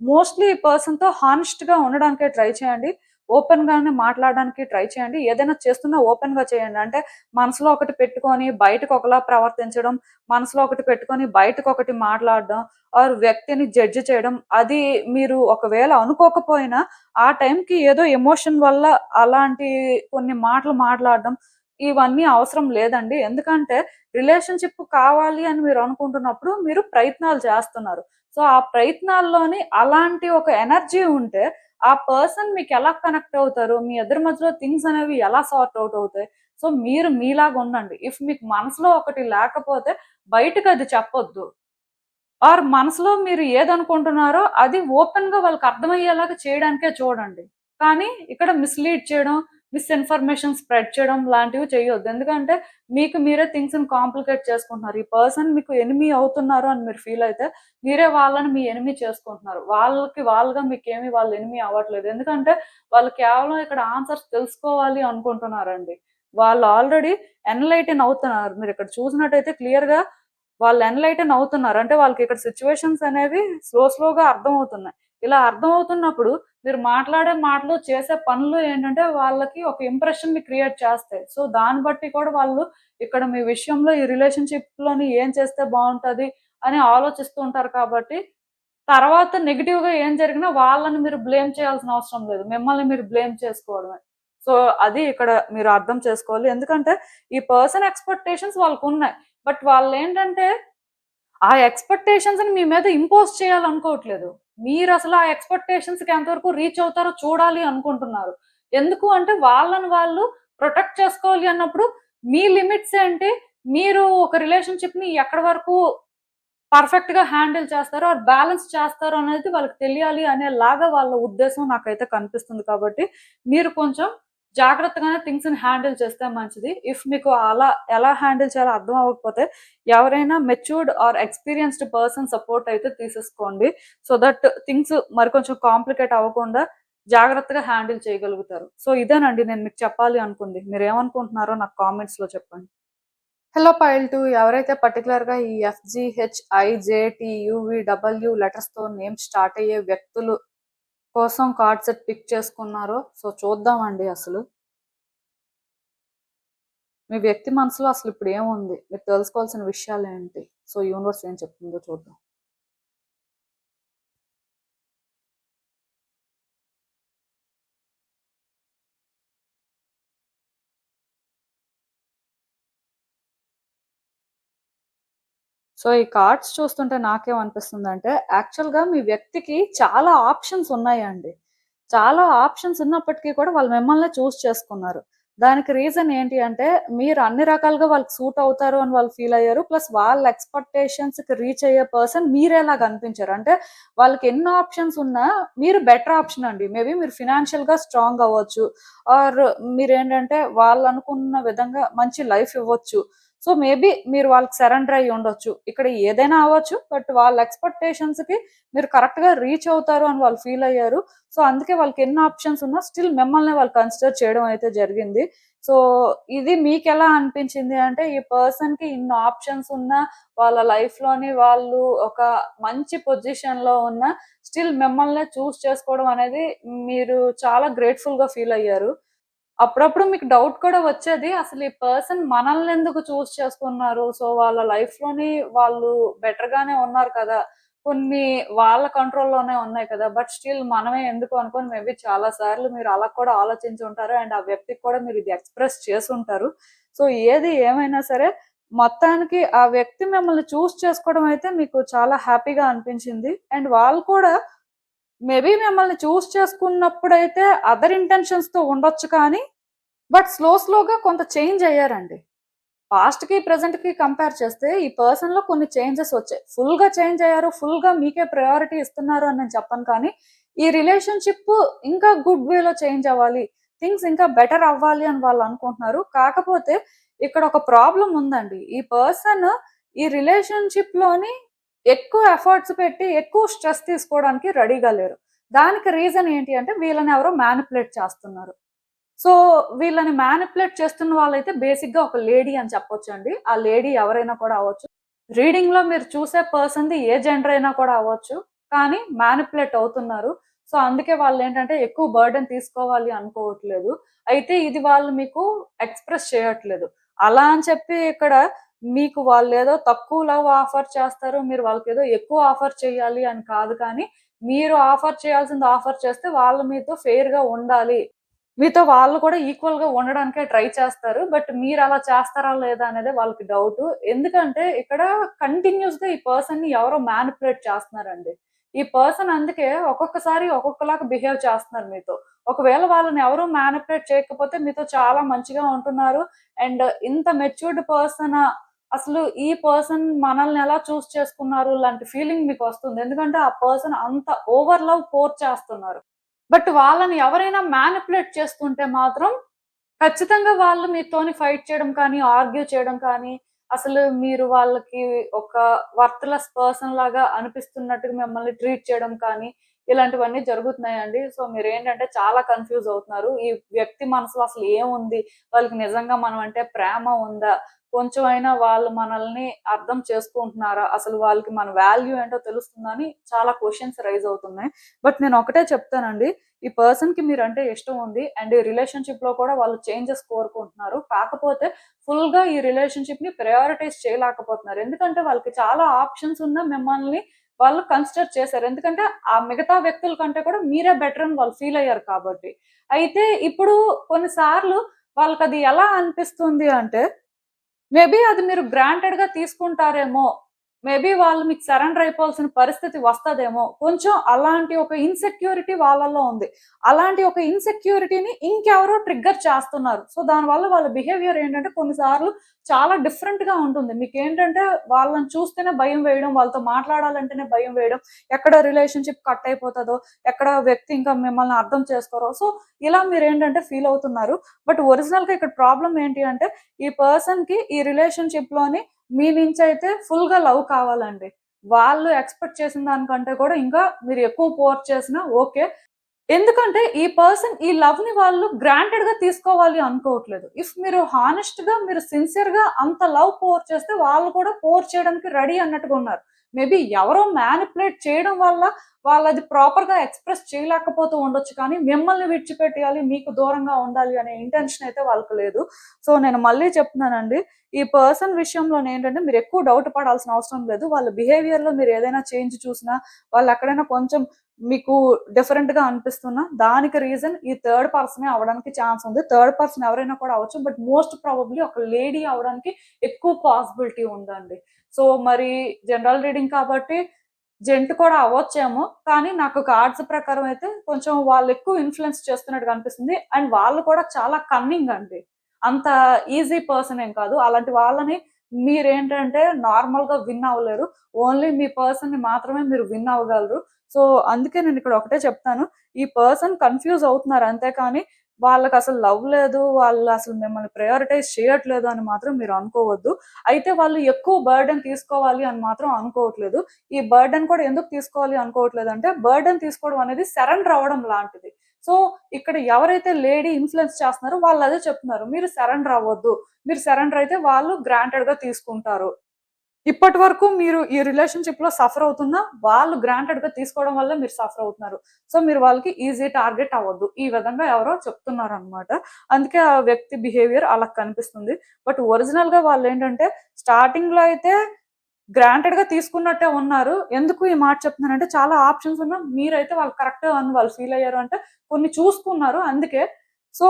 మోస్ట్‌లీ ఈ పర్సన్‌తో హానెస్ట్‌గా ఉండడానికే ట్రై చేయండి. ఓపెన్‌గానే మాట్లాడడానికి ట్రై చేయండి. ఏదైనా చేస్తున్నా ఓపెన్‌గా చేయండి. అంటే మనసులో ఒకటి పెట్టుకొని బయటకొకలా ప్రవర్తించడం, మనసులో ఒకటి పెట్టుకొని బయటకొకటి మాట్లాడడం, ఆర్ వ్యక్తిని జడ్జ్ చేయడం. అది మీరు ఒకవేళ అనుకోకపోయినా ఆ టైంకి ఏదో ఎమోషన్ వల్ల అలాంటి కొన్ని మాటలు మాట్లాడడం, ఇవన్నీ అవసరం లేదండి. ఎందుకంటే రిలేషన్‌షిప్ కావాలి అని మీరు అనుకుంటున్నప్పుడు మీరు ప్రయత్నాలు చేస్తున్నారు. సో, ఆ ప్రయత్నాల్లోని అలాంటి ఒక ఎనర్జీ ఉంటే, ఆ పర్సన్ మీకెలా కనెక్ట్ అవుతారు? మీ ఇద్దరి మధ్యలో థింగ్స్ అనేవి ఎలా సార్ట్ ఔట్ అవుతాయి? సో, మీరు మీలాగా ఉండండి. ఇఫ్ మీకు మనసులో ఒకటి లేకపోతే బయటకది చెప్పొద్దు. ఆర్ మనసులో మీరు ఏదనుకుంటున్నారో అది ఓపెన్‌గా వాళ్ళకర్థమయ్యేలాగా చేయడానికే చూడండి. కానీ ఇక్కడ మిస్‌లీడ్ చేయడం, మిస్ఇన్ఫర్మేషన్ స్ప్రెడ్ చేయడం లాంటివి చేయొద్దు. ఎందుకంటే మీకు మీరే థింగ్స్‌ని కాంప్లికేట్ చేసుకుంటున్నారు. ఈ పర్సన్ మీకు ఎనిమీ అవుతున్నారు అని మీరు ఫీల్ అయితే మీరే వాళ్ళని మీ ఎనిమీ చేసుకుంటున్నారు. వాళ్ళకి వాళ్ళుగా మీకేమి వాళ్ళు ఎనిమీ అవ్వట్లేదు. ఎందుకంటే వాళ్ళు కేవలం ఇక్కడ ఆన్సర్స్ తెలుసుకోవాలి అనుకుంటున్నారండి. వాళ్ళు ఆల్రెడీ ఎన్‌లైటెన్ అవుతున్నారు. మీరిక్కడ చూసినట్టయితే క్లియర్‌గా వాళ్ళు ఎన్‌లైటెన్ అవుతున్నారు. అంటే వాళ్ళకిక్కడ సిట్యుయేషన్స్ అనేవి స్లోగా అర్థమవుతున్నాయి. ఇలా అర్థమవుతున్నప్పుడు మీరు మాట్లాడే మాటలు, చేసే పనులు ఏంటంటే వాళ్ళకి ఒక ఇంప్రెషన్‌ని క్రియేట్ చేస్తాయి. సో, దాన్ని బట్టి కూడా వాళ్ళు ఇక్కడ మీ విషయంలో ఈ రిలేషన్‌షిప్‌లోని ఏం చేస్తే బావుంటది అని ఆలోచిస్తూ ఉంటారు కాబట్టి, తర్వాత నెగెటివ్‌గా ఏం జరిగినా వాళ్ళని మీరు బ్లేమ్ చేయాల్సిన అవసరం లేదు. మిమ్మల్ని మీరు బ్లేమ్ చేసుకోవడమే. సో, అది ఇక్కడ మీరు అర్థం చేసుకోవాలి. ఎందుకంటే ఈ పర్సన్ ఎక్స్‌పెక్టేషన్స్ వాళ్ళకున్నాయి. బట్ వాళ్ళేంటంటే ఆ ఎక్స్‌పెక్టేషన్స్‌ని మీ మీద ఇంపోజ్ చేయాలనుకోవట్లేదు. మీరసలు ఆ ఎక్స్‌పెక్టేషన్స్‌కి ఎంతవరకు రీచ్ అవుతారో చూడాలి అనుకుంటున్నారు. ఎందుకు అంటే వాళ్ళని వాళ్ళు ప్రొటెక్ట్ చేసుకోవాలి అన్నప్పుడు మీ లిమిట్స్ ఏంటి? మీరు ఒక రిలేషన్‌షిప్‌ని ఎక్కడి వరకు పర్ఫెక్ట్‌గా హ్యాండిల్ చేస్తారో, ఆర్ బ్యాలెన్స్ చేస్తారో అనేది వాళ్ళకి తెలియాలి అనేలాగా వాళ్ళ ఉద్దేశం నాకైతే కనిపిస్తుంది కాబట్టి, మీరు కొంచెం జాగ్రత్తగానే థింగ్స్‌ని హ్యాండిల్ చేస్తే మంచిది. ఇఫ్ మీకు అలా ఎలా హ్యాండిల్ చేయాలో అర్థం అవ్వకపోతే, ఎవరైనా matured or experienced person support అయితే తీసేసుకోండి. సో దట్ థింగ్స్ మరి కొంచెం కాంప్లికేట్ అవ్వకుండా జాగ్రత్తగా హ్యాండిల్ చేయగలుగుతారు. సో ఇదేనండి నేను మీకు చెప్పాలి అనుకుంది. మీరేమనుకుంటున్నారో నాకు కామెంట్స్‌లో చెప్పండి. హలో పైల్ 2 ఎవరైతే పర్టిక్యులర్‌గా ఈ ఎఫ్‌జీహెచ్, ఐజేటీ, యూవీడబ్ల్యూ లెటర్స్‌తో నేమ్స్ స్టార్ట్ అయ్యే వ్యక్తులు కోసం కార్డ్ సెట్ పిక్ చేసుకున్నారో సో చూద్దామండి అసలు. మీ వ్యక్తి మనసులో అసలు ఇప్పుడు ఏముంది? మీరు తెలుసుకోవాల్సిన విషయాలేంటి? సో యూనివర్స్ ఏం చెప్తుందో చూద్దాం. సో ఈ కార్డ్స్ చూస్తుంటే నాకేమనిపిస్తుందంటే యాక్చువల్‌గా మీ వ్యక్తికి చాలా ఆప్షన్స్ ఉన్నాయండి. చాలా ఆప్షన్స్ ఉన్నప్పటికీ కూడా వాళ్ళు మిమ్మల్నే చూజ్ చేసుకున్నారు. దానికి రీజన్ ఏంటి అంటే మీరు అన్ని రకాలుగా వాళ్ళకి సూట్ అవుతారు అని వాళ్ళు ఫీల్ అయ్యారు. ప్లస్ వాళ్ళ ఎక్స్‌పెక్టేషన్స్‌కి రీచ్ అయ్యే పర్సన్ మీరేలా కనిపించారు. అంటే వాళ్ళకి ఎన్ని ఆప్షన్స్ ఉన్నా మీరు బెటర్ ఆప్షన్ అండి. మేబీ మీరు ఫినాన్షియల్‌గా స్ట్రాంగ్ అవ్వచ్చు. ఆర్ మీరేంటంటే వాళ్ళు అనుకున్న విధంగా మంచి లైఫ్ ఇవ్వచ్చు. సో మేబీ మీరు వాళ్ళకి సరెండర్ అయ్యి ఉండొచ్చు. ఇక్కడ ఏదైనా అవ్వచ్చు. బట్ వాళ్ళ ఎక్స్‌పెక్టేషన్స్‌కి మీరు కరెక్ట్‌గా రీచ్ అవుతారు అని వాళ్ళు ఫీల్ అయ్యారు. సో అందుకే వాళ్ళకి ఎన్ని ఆప్షన్స్ ఉన్నా స్టిల్ మిమ్మల్ని వాళ్ళు కన్సిడర్ చేయడం అయితే జరిగింది. సో ఇది మీకెలా అనిపించింది అంటే ఈ పర్సన్‌కి ఇన్ని ఆప్షన్స్ ఉన్నా వాళ్ళ లైఫ్‌లోని వాళ్ళు ఒక మంచి పొజిషన్‌లో ఉన్నా స్టిల్ మిమ్మల్నే చూజ్ చేసుకోవడం అనేది మీరు చాలా గ్రేట్‌ఫుల్‌గా ఫీల్ అయ్యారు. అప్పుడప్పుడు మీకు డౌట్ కూడా వచ్చేది. అసలు ఈ పర్సన్ మనల్నెందుకు చూజ్ చేసుకున్నారు? సో, వాళ్ళ లైఫ్‌లోని వాళ్ళు బెటర్‌గానే ఉన్నారు కదా! కొన్ని వాళ్ళ కంట్రోల్‌లోనే ఉన్నాయి కదా! బట్ స్టిల్ మనమే ఎందుకు అనుకోని మేబీ చాలా సార్లు మీరు అలా కూడా ఆలోచించుంటారు. అండ్ ఆ వ్యక్తికి కూడా మీరు ఇది ఎక్స్‌ప్రెస్ చేసుంటారు. సో, ఏది ఏమైనా సరే మొత్తానికి ఆ వ్యక్తి మిమ్మల్ని చూజ్ చేసుకోవడం అయితే మీకు చాలా హ్యాపీగా అనిపించింది. అండ్ వాళ్ళు కూడా మేబీ మిమ్మల్ని చూజ్ చేసుకున్నప్పుడైతే అదర్ ఇంటెన్షన్స్‌తో ఉండొచ్చు కానీ బట్ స్లోగా కొంత చేంజ్ అయ్యారండి. పాస్ట్‌కి, ప్రెజెంట్‌కి కంపేర్ చేస్తే ఈ పర్సన్‌లో కొన్ని చేంజెస్ వచ్చాయి. ఫుల్‌గా చేంజ్ అయ్యారు. ఫుల్‌గా మీకే ప్రయారిటీ ఇస్తున్నారు అని నేను చెప్పను కానీ, ఈ రిలేషన్‌షిప్ ఇంకా గుడ్ వేలో చేంజ్ అవ్వాలి. థింగ్స్ ఇంకా బెటర్ అవ్వాలి అని వాళ్ళు అనుకుంటున్నారు. కాకపోతే ఇక్కడ ఒక ప్రాబ్లమ్ ఉందండి. ఈ పర్సన్ ఈ రిలేషన్‌షిప్‌లోని ఎక్కువ ఎఫర్ట్స్ పెట్టి, ఎక్కువ స్ట్రెస్ తీసుకోవడానికి రెడీగా లేరు. దానికి రీజన్ ఏంటి అంటే వీళ్ళని ఎవరో మ్యానిపులేట్ చేస్తున్నారు. సో, వీళ్ళని మ్యానిపులేట్ చేస్తున్న వాళ్ళైతే బేసిక్‌గా ఒక లేడీ అని చెప్పొచ్చండి. ఆ లేడీ ఎవరైనా కూడా అవ్వచ్చు. రీడింగ్‌లో మీరు చూసే పర్సన్‌ది ఏ జెండర్ అయినా కూడా అవ్వచ్చు. కానీ మ్యానిపులేట్ అవుతున్నారు. సో, అందుకే వాళ్ళేంటంటే ఎక్కువ బర్డెన్ తీసుకోవాలి అనుకోవట్లేదు. అయితే ఇది వాళ్ళు మీకు ఎక్స్‌ప్రెస్ చేయట్లేదు. అలా అని చెప్పి ఇక్కడ మీకు వాళ్ళేదో తక్కువ లవ్ ఆఫర్ చేస్తారు. మీరు వాళ్ళకేదో ఎక్కువ ఆఫర్ చేయాలి అని కాదు కానీ, మీరు ఆఫర్ చేయాల్సింది ఆఫర్ చేస్తే వాళ్ళు మీతో ఫెయిర్‌గా ఉండాలి. మీతో వాళ్ళు కూడా ఈక్వల్‌గా ఉండడానికే ట్రై చేస్తారు. బట్ మీరలా చేస్తారా లేదా అనేదే వాళ్ళకి డౌటు. ఎందుకంటే ఇక్కడ కంటిన్యూయస్‌గా ఈ పర్సన్‌ని ఎవరో మ్యానిపులేట్ చేస్తున్నారండి. ఈ పర్సన్ అందుకే ఒక్కొక్కసారి ఒక్కొక్కలాగా బిహేవ్ చేస్తున్నారు మీతో. ఒకవేళ వాళ్ళని ఎవరు మ్యానిపులేట్ చేయకపోతే మీతో చాలా మంచిగా ఉంటున్నారు. అండ్ ఇంత మెచ్యూర్డ్ పర్సన్ అసలు ఈ పర్సన్ మనల్ని ఎలా చూజ్ చేసుకున్నారు లాంటి ఫీలింగ్ మీకొస్తుంది. ఎందుకంటే ఆ పర్సన్ అంత ఓవర్ లవ్ పోర్ చేస్తున్నారు. బట్ వాళ్ళని ఎవరైనా మ్యానిపులేట్ చేస్తుంటే మాత్రం ఖచ్చితంగా వాళ్ళు మీతోని ఫైట్ చేయడం కానీ, ఆర్గ్యూ చేయడం కానీ, అసలు మీరు వాళ్ళకి ఒక వర్త్‌లెస్ పర్సన్ లాగా అనిపిస్తున్నట్టుగా మిమ్మల్ని ట్రీట్ చేయడం కానీ, ఇలాంటివన్నీ జరుగుతున్నాయండి. సో, మీరేంటంటే చాలా కన్‌ఫ్యూజ్ అవుతున్నారు. ఈ వ్యక్తి మనసులో అసలు ఏముంది? వాళ్ళకి నిజంగా మనం అంటే ప్రేమ ఉందా? కొంచెమైనా వాళ్ళు మనల్ని అర్థం చేసుకుంటున్నారా? అసలు వాళ్ళకి మన వాల్యూ ఏంటో తెలుస్తుందా? అని చాలా క్వెషన్స్ రైజ్ అవుతున్నాయి. బట్ నేను ఒకటే చెప్తానండి. ఈ పర్సన్‌కి మీరంటే ఇష్టం ఉంది. అండ్ ఈ రిలేషన్‌షిప్‌లో కూడా వాళ్ళు చేంజెస్ కోరుకుంటున్నారు. కాకపోతే ఫుల్‌గా ఈ రిలేషన్‌షిప్‌ని ప్రయారిటైజ్ చేయలేకపోతున్నారు. ఎందుకంటే వాళ్ళకి చాలా ఆప్షన్స్ ఉన్నా మిమ్మల్ని వాళ్ళు కన్సిడర్ చేశారు. ఎందుకంటే ఆ మిగతా వ్యక్తుల కంటే కూడా మీరే బెటర్ అని వాళ్ళు ఫీల్ అయ్యారు కాబట్టి. అయితే ఇప్పుడు కొన్ని సార్లు వాళ్ళకది ఎలా అనిపిస్తుంది అంటే మేబీ అది మీరు గ్రాంటెడ్‌గా తీసుకుంటారేమో. మేబీ వాళ్ళు మీకు సరెండర్ అయిపోవాల్సిన పరిస్థితి వస్తదేమో. కొంచెం అలాంటి ఒక ఇన్‌సెక్యూరిటీ వాళ్ళలో ఉంది. అలాంటి ఒక ఇన్‌సెక్యూరిటీని ఇంకెవరో ట్రిగ్గర్ చేస్తున్నారు. సో, దానివల్ల వాళ్ళ బిహేవియర్ ఏంటంటే కొన్ని సార్లు చాలా డిఫరెంట్‌గా ఉంటుంది. మీకేంటంటే వాళ్ళని చూస్తేనే భయం వేయడం, వాళ్ళతో మాట్లాడాలంటేనే భయం వేయడం, ఎక్కడ రిలేషన్‌షిప్ కట్ అయిపోతదో, ఎక్కడ వ్యక్తి ఇంకా మిమ్మల్ని అర్థం చేసుకోరో. సో, ఇలా మీరేంటంటే ఫీల్ అవుతున్నారు. బట్ ఒరిజినల్‌గా ఇక్కడ ప్రాబ్లమ్ ఏంటి అంటే ఈ పర్సన్‌కి ఈ రిలేషన్‌షిప్‌లోని మీ నుంచయితే ఫుల్‌గా లవ్ కావాలండి. వాళ్ళు ఎక్స్‌పెక్ట్ చేసిన దానికంటే కూడా ఇంకా మీరు ఎక్కువ పోర్ చేసినా ఓకే. ఎందుకంటే ఈ పర్సన్ ఈ లవ్‌ని వాళ్ళు గ్రాంటెడ్‌గా తీసుకోవాలి అనుకోవట్లేదు. ఇఫ్ మీరు హానెస్ట్‌గా, మీరు సిన్సియర్‌గా అంత లవ్ పోర్ చేస్తే వాళ్ళు కూడా పోర్ చేయడానికి రెడీ అన్నట్టుగా ఉన్నారు. మేబీ ఎవరో మ్యానిపులేట్ చేయడం వల్ల వాళ్ళది ప్రాపర్‌గా ఎక్స్‌ప్రెస్ చేయలేకపోతూ ఉండొచ్చు కానీ, మిమ్మల్ని విడిచిపెట్టేయాలి, మీకు దూరంగా ఉండాలి అనే ఇంటెన్షన్ అయితే వాళ్ళకి లేదు. సో, నేను మళ్ళీ చెప్తున్నానండి. ఈ పర్సన్ విషయంలోనేంటంటే మీరెక్కువ డౌట్ పడాల్సిన అవసరం లేదు. వాళ్ళ బిహేవియర్‌లో మీరు ఏదైనా చేంజ్ చూసినా, వాళ్ళెక్కడైనా కొంచెం మీకు డిఫరెంట్‌గా అనిపిస్తున్నా, దానికి రీజన్ ఈ థర్డ్ పర్సనే అవ్వడానికి ఛాన్స్ ఉంది. థర్డ్ పర్సన్ ఎవరైనా కూడా అవ్వచ్చు. బట్ మోస్ట్ ప్రాబబ్లీ ఒక లేడీ అవ్వడానికి ఎక్కువ పాసిబిలిటీ ఉందండి. సో, మరి జనరల్ రీడింగ్ కాబట్టి జెంట్ కూడా అవ్వచ్చేమో. కానీ నాకు కార్డ్స్ ప్రకారం అయితే కొంచెం వాళ్ళెక్కువ ఇన్‌ఫ్లూయెన్స్ చేస్తున్నట్టుగా అనిపిస్తుంది. అండ్ వాళ్ళు కూడా చాలా కన్నింగ్ అండి. అంత ఈజీ పర్సన్ ఏం కాదు. అలాంటి వాళ్ళని మీరేంటంటే నార్మల్‌గా విన్ అవ్వలేరు. ఓన్లీ మీ పర్సన్‌ని మాత్రమే మీరు విన్ అవ్వగలరు. సో, అందుకే నేనిక్కడ ఒకటే చెప్తాను. ఈ పర్సన్ కన్‌ఫ్యూజ్ అవుతున్నారు అంతే కానీ, వాళ్ళకసలు లవ్ లేదు. వాళ్ళసలు మిమ్మల్ని ప్రయారిటైజ్ చేయట్లేదు అని మాత్రం మీరు అనుకోవద్దు. అయితే వాళ్ళు ఎక్కువ బర్డెన్ తీసుకోవాలి అని మాత్రం అనుకోవట్లేదు. ఈ బర్డెన్ కూడా ఎందుకు తీసుకోవాలి అనుకోవట్లేదంటే, బర్డెన్ తీసుకోవడం అనేది సరెండర్ అవ్వడం లాంటిది. సో, ఇక్కడ ఎవరైతే లేడీ ఇన్‌ఫ్లూయెన్స్ చేస్తున్నారో వాళ్ళదే చెప్తున్నారు. మీరు సరెండర్ అవ్వద్దు. మీరు సరెండర్ అయితే వాళ్ళు గ్రాంటెడ్‌గా తీసుకుంటారు. ఇప్పటి వరకు మీరు ఈ రిలేషన్‌షిప్‌లో సఫర్ అవుతున్నా, వాళ్ళు గ్రాంటెడ్‌గా తీసుకోవడం వల్లే మీరు సఫర్ అవుతున్నారు. సో, మీరు వాళ్ళకి ఈజీ టార్గెట్ అవ్వద్దు. ఈ విధంగా ఎవరో చెప్తున్నారనమాట. అందుకే ఆ వ్యక్తి బిహేవియర్ అలా కనిపిస్తుంది. బట్ ఒరిజినల్‌గా వాళ్ళేంటంటే స్టార్టింగ్‌లో అయితే గ్రాంటెడ్‌గా తీసుకున్నట్టే ఉన్నారు. ఎందుకు ఈ మాట చెప్తున్నానంటే చాలా ఆప్షన్స్ ఉన్నా మీరైతే వాళ్ళు కరెక్ట్ అని వాళ్ళు ఫీల్ అయ్యారు అంటే కొన్ని చూసుకున్నారు అందుకే. సో,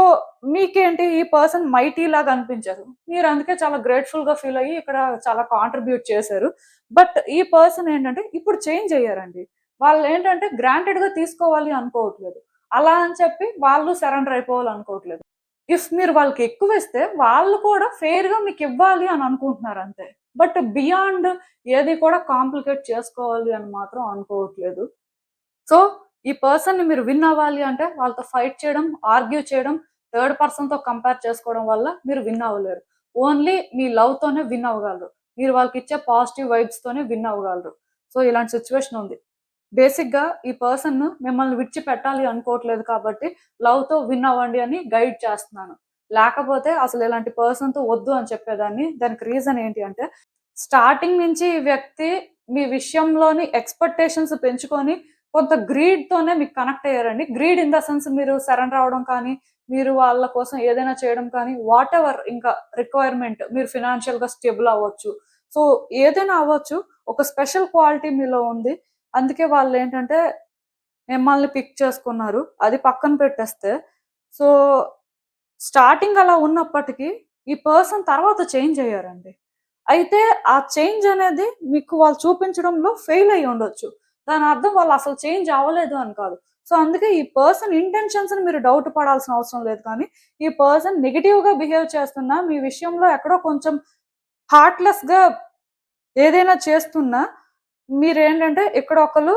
మీకేంటి ఈ పర్సన్ మైటీ లాగా అనిపించారు. మీరు అందుకే చాలా గ్రేట్‌ఫుల్‌గా ఫీల్ అయ్యి ఇక్కడ చాలా కాంట్రిబ్యూట్ చేశారు. బట్ ఈ పర్సన్ ఏంటంటే ఇప్పుడు చేంజ్ అయ్యారండి. వాళ్ళేంటంటే గ్రాంటెడ్‌గా తీసుకోవాలి అనుకోవట్లేదు. అలా అని చెప్పి వాళ్ళు సరెండర్ అయిపోవాలనుకోవట్లేదు. ఇఫ్ మీరు వాళ్ళకి ఎక్కువిస్తే, వాళ్ళు కూడా ఫెయిర్‌గా మీకివ్వాలి అని అనుకుంటున్నారు అంతే. బట్ బియాండ్ ఏది కూడా కాంప్లికేట్ చేసుకోవాలి అని మాత్రం అనుకోవట్లేదు. సో, ఈ పర్సన్‌ని మీరు విన్ అవ్వాలి అంటే వాళ్ళతో ఫైట్ చేయడం, ఆర్గ్యూ చేయడం, థర్డ్ పర్సన్‌తో కంపేర్ చేసుకోవడం వల్ల మీరు విన్ అవ్వలేరు. ఓన్లీ మీ లవ్‌తోనే విన్ అవ్వగలరు. మీరు వాళ్ళకిచ్చే పాజిటివ్ వైబ్స్‌తోనే విన్ అవ్వగలరు. సో, ఇలాంటి సిట్యుయేషన్ ఉంది. బేసిక్‌గా ఈ పర్సన్ మిమ్మల్ని విడిచిపెట్టాలి అనుకోవట్లేదు కాబట్టి, లవ్‌తో విన్ అవ్వండి అని గైడ్ చేస్తున్నాను. లేకపోతే అసలు ఇలాంటి పర్సన్‌తో వద్దు అని చెప్పేదాన్ని. దానికి రీజన్ ఏంటి అంటే, స్టార్టింగ్ నుంచి ఈ వ్యక్తి మీ విషయంలోని ఎక్స్‌పెక్టేషన్స్ పెంచుకొని, కొంత గ్రీడ్‌తోనే మీకు కనెక్ట్ అయ్యారండి. గ్రీడ్ ఇన్ ద సెన్స్ మీరు సరెండర్ అవ్వడం కానీ, మీరు వాళ్ళ కోసం ఏదైనా చేయడం కానీ, వాటెవర్ ఇంకా రిక్వైర్‌మెంట్ మీరు ఫినాన్షియల్‌గా స్టేబుల్ అవ్వచ్చు. సో, ఏదైనా అవ్వచ్చు. ఒక స్పెషల్ క్వాలిటీ మీలో ఉంది. అందుకే వాళ్ళేంటంటే మిమ్మల్ని పిక్ చేసుకున్నారు. అది పక్కన పెట్టేస్తే, సో, స్టార్టింగ్ అలా ఉన్నప్పటికీ, ఈ పర్సన్ తర్వాత చేంజ్ అయ్యారండి. అయితే ఆ చేంజ్ అనేది మీకు వాళ్ళు చూపించడంలో ఫెయిల్ అయ్యి ఉండొచ్చు. దాని అర్థం వాళ్ళు అసలు చేంజ్ అవ్వలేదు అని కాదు. సో, అందుకే ఈ పర్సన్ ఇంటెన్షన్స్‌ని మీరు డౌట్ పడాల్సిన అవసరం లేదు కానీ, ఈ పర్సన్ నెగెటివ్‌గా బిహేవ్ చేస్తున్నా, మీ విషయంలో ఎక్కడో కొంచెం హార్ట్‌లెస్‌గా ఏదైనా చేస్తున్నా, మీరేంటంటే ఎక్కడో ఒకళ్ళు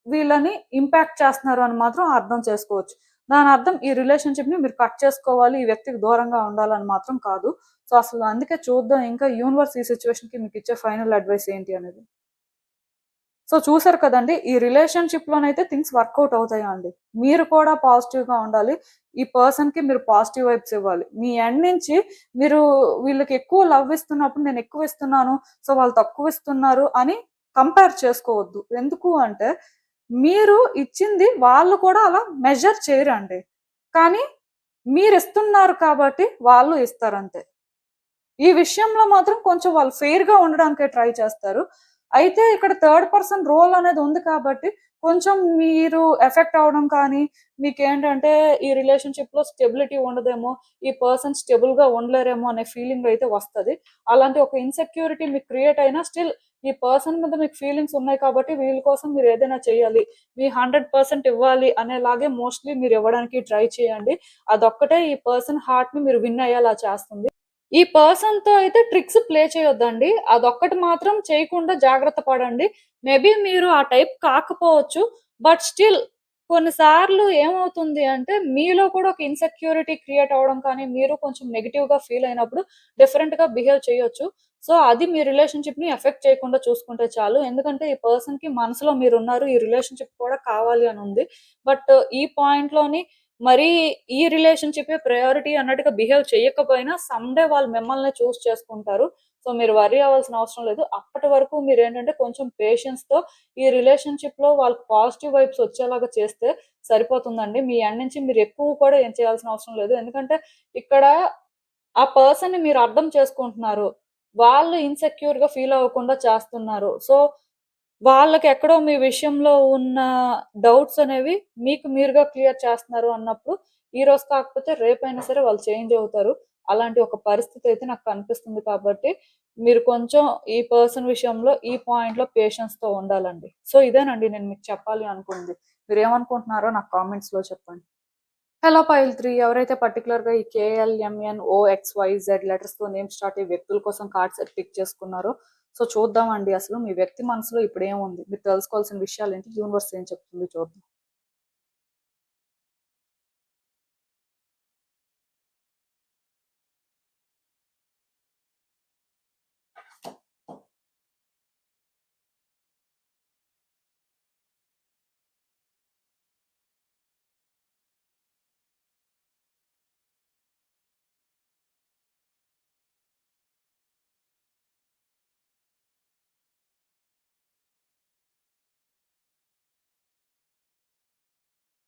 వీళ్ళని ఇంపాక్ట్ చేస్తున్నారు అని మాత్రం అర్థం చేసుకోవచ్చు. దాని అర్థం ఈ రిలేషన్షిప్ ని మీరు కట్ చేసుకోవాలి, ఈ వ్యక్తికి దూరంగా ఉండాలని మాత్రం కాదు. సో అసలు అందుకే చూద్దాం ఇంకా యూనివర్స్ ఈ సిచ్యువేషన్ కి మీకు ఇచ్చే ఫైనల్ అడ్వైస్ ఏంటి అనేది. సో చూసారు కదండి, ఈ రిలేషన్షిప్ లోనైతే థింగ్స్ వర్కౌట్ అవుతాయా అండి. మీరు కూడా పాజిటివ్ గా ఉండాలి, ఈ పర్సన్ కి మీరు పాజిటివ్ వైబ్స్ ఇవ్వాలి. మీ ఎండ్ నుంచి మీరు వీళ్ళకి ఎక్కువ లవ్ ఇస్తున్నప్పుడు నేను ఎక్కువ ఇస్తున్నాను, సో వాళ్ళు తక్కువ ఇస్తున్నారు అని కంపేర్ చేసుకోవద్దు. ఎందుకు అంటే మీరు ఇచ్చింది వాళ్ళు కూడా అలా మెజర్ చేయరండి, కానీ మీరు ఇస్తున్నారు కాబట్టి వాళ్ళు ఇస్తారంతే. ఈ విషయంలో మాత్రం కొంచెం వాళ్ళు ఫెయిర్ గా ఉండడానికే ట్రై చేస్తారు. అయితే ఇక్కడ థర్డ్ పర్సన్ రోల్ అనేది ఉంది కాబట్టి కొంచెం మీరు ఎఫెక్ట్ అవడం కానీ, మీకేంటంటే ఈ రిలేషన్షిప్ లో స్టెబిలిటీ ఉండదేమో, ఈ పర్సన్ స్టెబుల్ గా ఉండలేరేమో అనే ఫీలింగ్ అయితే వస్తది. అలాంటి ఒక ఇన్సెక్యూరిటీ మీకు క్రియేట్ అయినా స్టిల్ ఈ పర్సన్ మీద మీకు ఫీలింగ్స్ ఉన్నాయి కాబట్టి వీళ్ళ కోసం మీరు ఏదైనా చేయాలి, మీ 100% ఇవ్వాలి అనేలాగే మోస్ట్లీ మీరు ఇవ్వడానికి ట్రై చేయండి. అదొక్కటే ఈ పర్సన్ హార్ట్ ని మీరు విన్ అయ్యేలా చేస్తుంది. ఈ పర్సన్ తో అయితే ట్రిక్స్ ప్లే చేయొద్దండి. అదొక్కటి మాత్రం చేయకుండా జాగ్రత్త పడండి. మేబీ మీరు ఆ టైప్ కాకపోవచ్చు. బట్ స్టిల్ కొన్నిసార్లు ఏమవుతుంది అంటే మీలో కూడా ఒక ఇన్సెక్యూరిటీ క్రియేట్ అవ్వడం కానీ, మీరు కొంచెం నెగెటివ్ గా ఫీల్ అయినప్పుడు డిఫరెంట్ గా బిహేవ్ చేయొచ్చు. సో అది మీ రిలేషన్షిప్ ని ఎఫెక్ట్ చేయకుండా చూసుకుంటే చాలు. ఎందుకంటే ఈ పర్సన్ కి మనసులో మీరున్నారు, ఈ రిలేషన్షిప్ కూడా కావాలి అని ఉంది. బట్ ఈ పాయింట్ లోని మరీ ఈ రిలేషన్‌షిప్పే ప్రయారిటీ అన్నట్టుగా బిహేవ్ చేయకపోయినా సమ్‌డే వాళ్ళు మిమ్మల్నే చూజ్ చేసుకుంటారు. సో, మీరు వర్రీ అవ్వాల్సిన అవసరం లేదు. అప్పటి వరకు మీరేంటంటే కొంచెం పేషెన్స్‌తో ఈ రిలేషన్‌షిప్‌లో వాళ్ళకి పాజిటివ్ వైబ్స్ వచ్చేలాగా చేస్తే సరిపోతుందండి. మీ ఎండ్ నుంచి మీరు ఎక్కువ కూడా ఏం చేయాల్సిన అవసరం లేదు. ఎందుకంటే ఇక్కడ ఆ పర్సన్‌ని మీరు అర్థం చేసుకుంటున్నారు. వాళ్ళు ఇన్‌సెక్యూర్‌గా ఫీల్ అవ్వకుండా చేస్తున్నారు. సో వాళ్ళకెక్కడో మీ విషయంలో ఉన్న డౌట్స్ అనేవి మీకు మీరుగా క్లియర్ చేస్తున్నారు అన్నప్పుడు, ఈరోజు కాకపోతే రేపైనా సరే వాళ్ళు చేంజ్ అవుతారు. అలాంటి ఒక పరిస్థితి అయితే నాకు కనిపిస్తుంది కాబట్టి, మీరు కొంచెం ఈ పర్సన్ విషయంలో ఈ పాయింట్‌లో పేషెన్స్‌తో ఉండాలండి. సో, ఇదేనండి నేను మీకు చెప్పాలి అనుకుంది. మీరేమనుకుంటున్నారో నాకు కామెంట్స్‌లో చెప్పండి. హలో పైల్ 3 ఎవరైతే పర్టిక్యులర్‌గా ఈ KLMNOXYZ లెటర్స్‌తో నేమ్ స్టార్ట్ అయ్యే వ్యక్తుల కోసం కార్డ్స్ పిక్ చేసుకున్నారో, సో చూద్దామండి అసలు మీ వ్యక్తి మనసులో ఇప్పుడేముంది? మీరు తెలుసుకోవాల్సిన విషయాలేంటి? యూనివర్స్ ఏం చెప్తుంది చూద్దాం.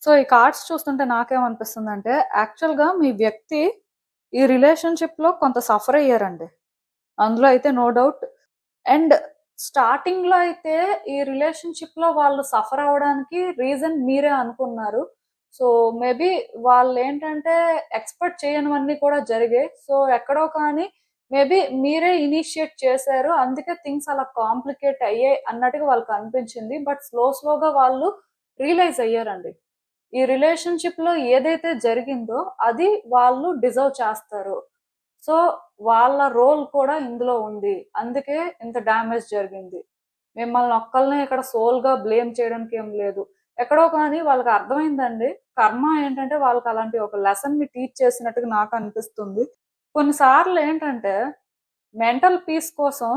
సో ఈ కార్డ్స్ చూస్తుంటే నాకేమనిపిస్తుందంటే, యాక్చువల్‌గా మీ వ్యక్తి ఈ రిలేషన్‌షిప్‌లో కొంత సఫర్ అయ్యారండి. అందులో అయితే నో డౌట్. అండ్ స్టార్టింగ్‌లో అయితే ఈ రిలేషన్‌షిప్‌లో వాళ్ళు సఫర్ అవ్వడానికి రీజన్ మీరే అనుకున్నారు. సో, మేబీ వాళ్ళేంటంటే ఎక్స్‌పెక్ట్ చేయనివన్నీ కూడా జరిగాయి. సో, ఎక్కడో కానీ మేబీ మీరే ఇనిషియేట్ చేశారు. అందుకే థింగ్స్ అలా కాంప్లికేట్ అయ్యాయి అన్నట్టుగా వాళ్ళకనిపించింది. బట్ స్లోగా వాళ్ళు రియలైజ్ అయ్యారండి. ఈ రిలేషన్‌షిప్‌లో ఏదైతే జరిగిందో అది వాళ్ళు డిజర్వ్ చేస్తారు. సో, వాళ్ళ రోల్ కూడా ఇందులో ఉంది. అందుకే ఇంత డ్యామేజ్ జరిగింది. మిమ్మల్ని ఒక్కళ్ళనే ఇక్కడ సోల్‌గా బ్లేమ్ చేయడానికి ఏం లేదు. ఎక్కడో కానీ వాళ్ళకి అర్థమైందండి. కర్మ ఏంటంటే వాళ్ళకి అలాంటి ఒక లెసన్‌ని టీచ్ చేసినట్టుగా నాకు అనిపిస్తుంది. కొన్ని సార్లు ఏంటంటే మెంటల్ పీస్ కోసం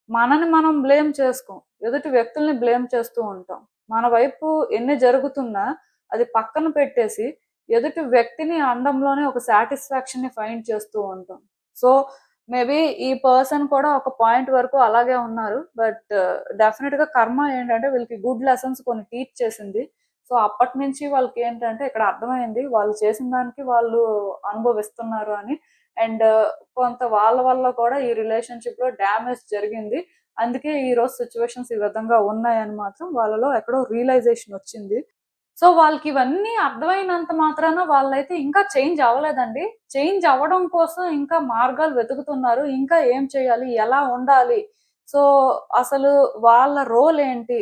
మనని మనం బ్లేమ్ చేసుకోం. ఎదుటి వ్యక్తుల్ని బ్లేమ్ చేస్తూ ఉంటాం. మన వైపు ఎన్ని జరుగుతున్నా అది పక్కన పెట్టేసి ఎదుటి వ్యక్తిని అనడంలోనే ఒక సాటిస్ఫాక్షన్‌ని ఫైండ్ చేస్తూ ఉంటాం. సో, మేబీ ఈ పర్సన్ కూడా ఒక పాయింట్ వరకు అలాగే ఉన్నారు. బట్ డెఫినిట్‌గా కర్మ ఏంటంటే వీళ్ళకి గుడ్ లెసన్స్ కొన్ని టీచ్ చేసింది. సో, అప్పటినుంచి వాళ్ళకేంటంటే ఇక్కడ అర్థమైంది. వాళ్ళు చేసిన దానికి వాళ్ళు అనుభవిస్తున్నారు అని. అండ్ కొంత వాళ్ళ వల్ల కూడా ఈ రిలేషన్‌షిప్‌లో డ్యామేజ్ జరిగింది. అందుకే ఈరోజు సిట్యుయేషన్స్ ఈ విధంగా ఉన్నాయని మాత్రం వాళ్ళలో ఎక్కడో రియలైజేషన్ వచ్చింది. సో, వాళ్ళకివన్నీ అర్థమైనంత మాత్రాన వాళ్ళైతే ఇంకా చేంజ్ అవ్వలేదండి. చేంజ్ అవ్వడం కోసం ఇంకా మార్గాలు వెతుకుతున్నారు. ఇంకా ఏం చేయాలి? ఎలా ఉండాలి? సో, అసలు వాళ్ళ రోల్ ఏంటి?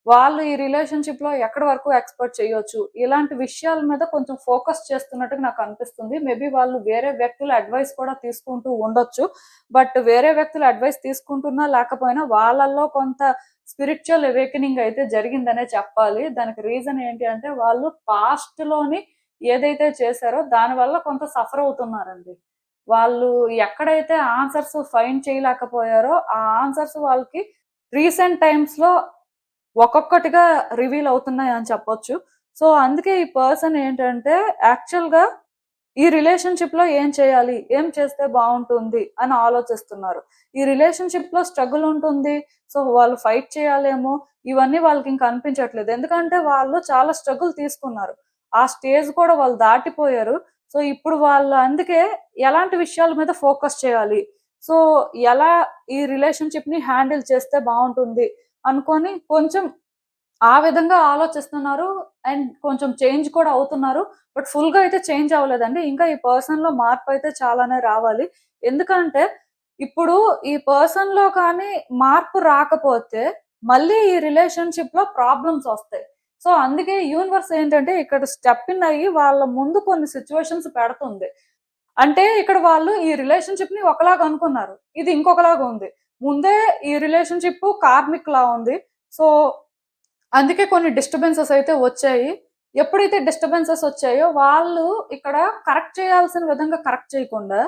వాళ్ళు ఈ రిలేషన్‌షిప్‌లో ఎక్కడి వరకు ఎక్స్‌పెక్ట్ చేయొచ్చు. ఇలాంటి విషయాల మీద కొంచెం ఫోకస్ చేస్తున్నట్టుగా నాకు అనిపిస్తుంది. మేబీ వాళ్ళు వేరే వ్యక్తుల అడ్వైస్ కూడా తీసుకుంటూ ఉండొచ్చు. బట్ వేరే వ్యక్తుల అడ్వైస్ తీసుకుంటున్నా లేకపోయినా వాళ్ళల్లో కొంత స్పిరిచ్యువల్ అవేకెనింగ్ అయితే జరిగిందనే చెప్పాలి. దానికి రీజన్ ఏంటి అంటే వాళ్ళు పాస్ట్‌లోని ఏదైతే చేశారో దానివల్ల కొంత సఫర్ అవుతున్నారండి. వాళ్ళు ఎక్కడైతే ఆన్సర్స్ ఫైండ్ చేయలేకపోయారో ఆ ఆన్సర్స్ వాళ్ళకి రీసెంట్ టైమ్స్‌లో ఒక్కొక్కటిగా రివీల్ అవుతున్నాయని చెప్పొచ్చు. సో, అందుకే ఈ పర్సన్ ఏంటంటే యాక్చువల్‌గా ఈ రిలేషన్‌షిప్‌లో ఏం చేయాలి? ఏం చేస్తే బావుంటుంది? అని ఆలోచిస్తున్నారు. ఈ రిలేషన్‌షిప్‌లో స్ట్రగుల్ ఉంటుంది. సో, వాళ్ళు ఫైట్ చేయాలేమో ఇవన్నీ వాళ్ళకింక అనిపించట్లేదు. ఎందుకంటే వాళ్ళు చాలా స్ట్రగుల్ తీసుకున్నారు. ఆ స్టేజ్ కూడా వాళ్ళు దాటిపోయారు. సో, ఇప్పుడు వాళ్ళు అందుకే ఎలాంటి విషయాల మీద ఫోకస్ చేయాలి? సో, ఎలా ఈ రిలేషన్‌షిప్‌ని హ్యాండిల్ చేస్తే బావుంటుంది? అనుకోని కొంచెం ఆ విధంగా ఆలోచిస్తున్నారు. అండ్ కొంచెం చేంజ్ కూడా అవుతున్నారు. బట్ ఫుల్‌గా అయితే చేంజ్ అవ్వలేదండి. ఇంకా ఈ పర్సన్‌లో మార్పయితే చాలానే రావాలి. ఎందుకంటే, ఇప్పుడు ఈ పర్సన్‌లో కానీ మార్పు రాకపోతే, మళ్ళీ ఈ రిలేషన్‌షిప్‌లో ప్రాబ్లమ్స్ ఒస్తాయి. సో, అందుకే యూనివర్స్ ఏంటంటే, ఇక్కడ స్టెప్ ఇన్ అయ్యి వాళ్ళ ముందు కొన్ని సిట్యుయేషన్స్ పెడుతుంది. అంటే ఇక్కడ వాళ్ళు ఈ రిలేషన్‌షిప్‌ని ఒకలాగా అనుకున్నారు. ఇది ఇంకొకలాగా ఉంది. ముందే ఈ రిలేషన్‌షిప్ కార్మిక్‌లా ఉంది. సో అందుకే కొన్ని డిస్టర్బెన్సెస్ అయితే వచ్చాయి. ఎప్పుడైతే డిస్టర్బెన్సెస్ వచ్చాయో వాళ్ళు ఇక్కడ కరెక్ట్ చేయాల్సిన విధంగా కరెక్ట్ చేయకుండా,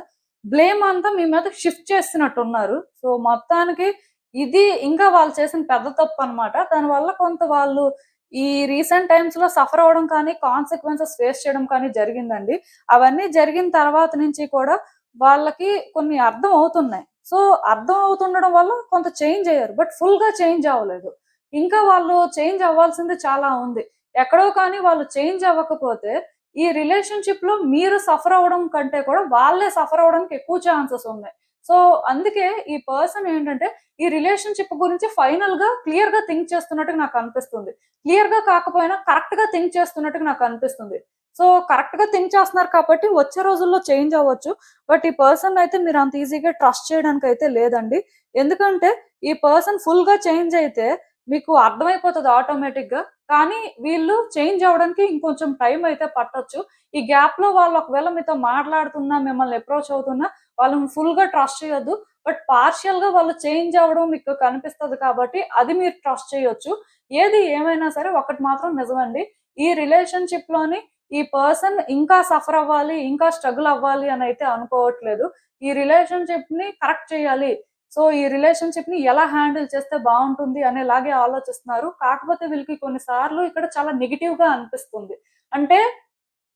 బ్లేమ్ అంతా మీ మీద షిఫ్ట్ చేస్తున్నట్టున్నారు. సో, మొత్తానికి ఇది ఇంకా వాళ్ళు చేసిన పెద్ద తప్పనమాట. దానివల్ల కొంత వాళ్ళు ఈ రీసెంట్ టైమ్స్‌లో సఫర్ అవ్వడం కానీ, కాన్సిక్వెన్సెస్ ఫేస్ చేయడం కానీ జరిగిందండి. అవన్నీ జరిగిన తర్వాత నుంచి కూడా వాళ్ళకి కొన్ని అర్థం అవుతున్నాయి. సో, అర్థం అవుతుండడం వల్ల కొంత చేంజ్ అయ్యారు. బట్ ఫుల్‌గా చేంజ్ అవ్వలేదు. ఇంకా వాళ్ళు చేంజ్ అవ్వాల్సింది చాలా ఉంది. ఎక్కడో కానీ వాళ్ళు చేంజ్ అవ్వకపోతే, ఈ రిలేషన్‌షిప్‌లో మీరు సఫర్ అవ్వడం కంటే కూడా వాళ్ళే సఫర్ అవ్వడానికి ఎక్కువ ఛాన్సెస్ ఉన్నాయి. సో, అందుకే ఈ పర్సన్ ఏంటంటే, ఈ రిలేషన్‌షిప్ గురించి ఫైనల్‌గా క్లియర్‌గా థింక్ చేస్తున్నట్టుగా నాకనిపిస్తుంది. క్లియర్‌గా కాకపోయినా కరెక్ట్‌గా థింక్ చేస్తున్నట్టుగా నాకనిపిస్తుంది. సో, కరెక్ట్‌గా థింక్ చేస్తున్నారు కాబట్టి వచ్చే రోజుల్లో చేంజ్ అవ్వచ్చు. బట్ ఈ పర్సన్‌నయితే మీరు అంత ఈజీగా ట్రస్ట్ చేయడానికైతే లేదండి. ఎందుకంటే, ఈ పర్సన్ ఫుల్‌గా చేంజ్ అయితే మీకు అర్థమైపోతది ఆటోమేటిక్‌గా. కానీ వీళ్ళు చేంజ్ అవ్వడానికి ఇంకొంచెం టైం అయితే పట్టొచ్చు. ఈ గ్యాప్‌లో వాళ్ళు ఒకవేళ మీతో మాట్లాడుతున్నా, మిమ్మల్ని అప్రోచ్ అవుతున్నా, వాళ్ళని ఫుల్‌గా ట్రస్ట్ చేయొద్దు. బట్ పార్షియల్‌గా వాళ్ళు చేంజ్ అవ్వడం మీకు కనిపిస్తది కాబట్టి, అది మీరు ట్రస్ట్ చేయొచ్చు. ఏది ఏమైనా సరే ఒకటి మాత్రం నిజమండి. ఈ రిలేషన్‌షిప్‌లోని ఈ పర్సన్ ఇంకా సఫర్ అవ్వాలి, ఇంకా స్ట్రగుల్ అవ్వాలి అనైతే అనుకోవట్లేదు. ఈ రిలేషన్‌షిప్‌ని కరెక్ట్ చేయాలి. సో, ఈ రిలేషన్‌షిప్‌ని ఎలా హ్యాండిల్ చేస్తే బావుంటుంది అనేలాగే ఆలోచిస్తున్నారు. కాకపోతే వీళ్ళకి కొన్ని సార్లు ఇక్కడ చాలా నెగెటివ్‌గా అనిపిస్తుంది. అంటే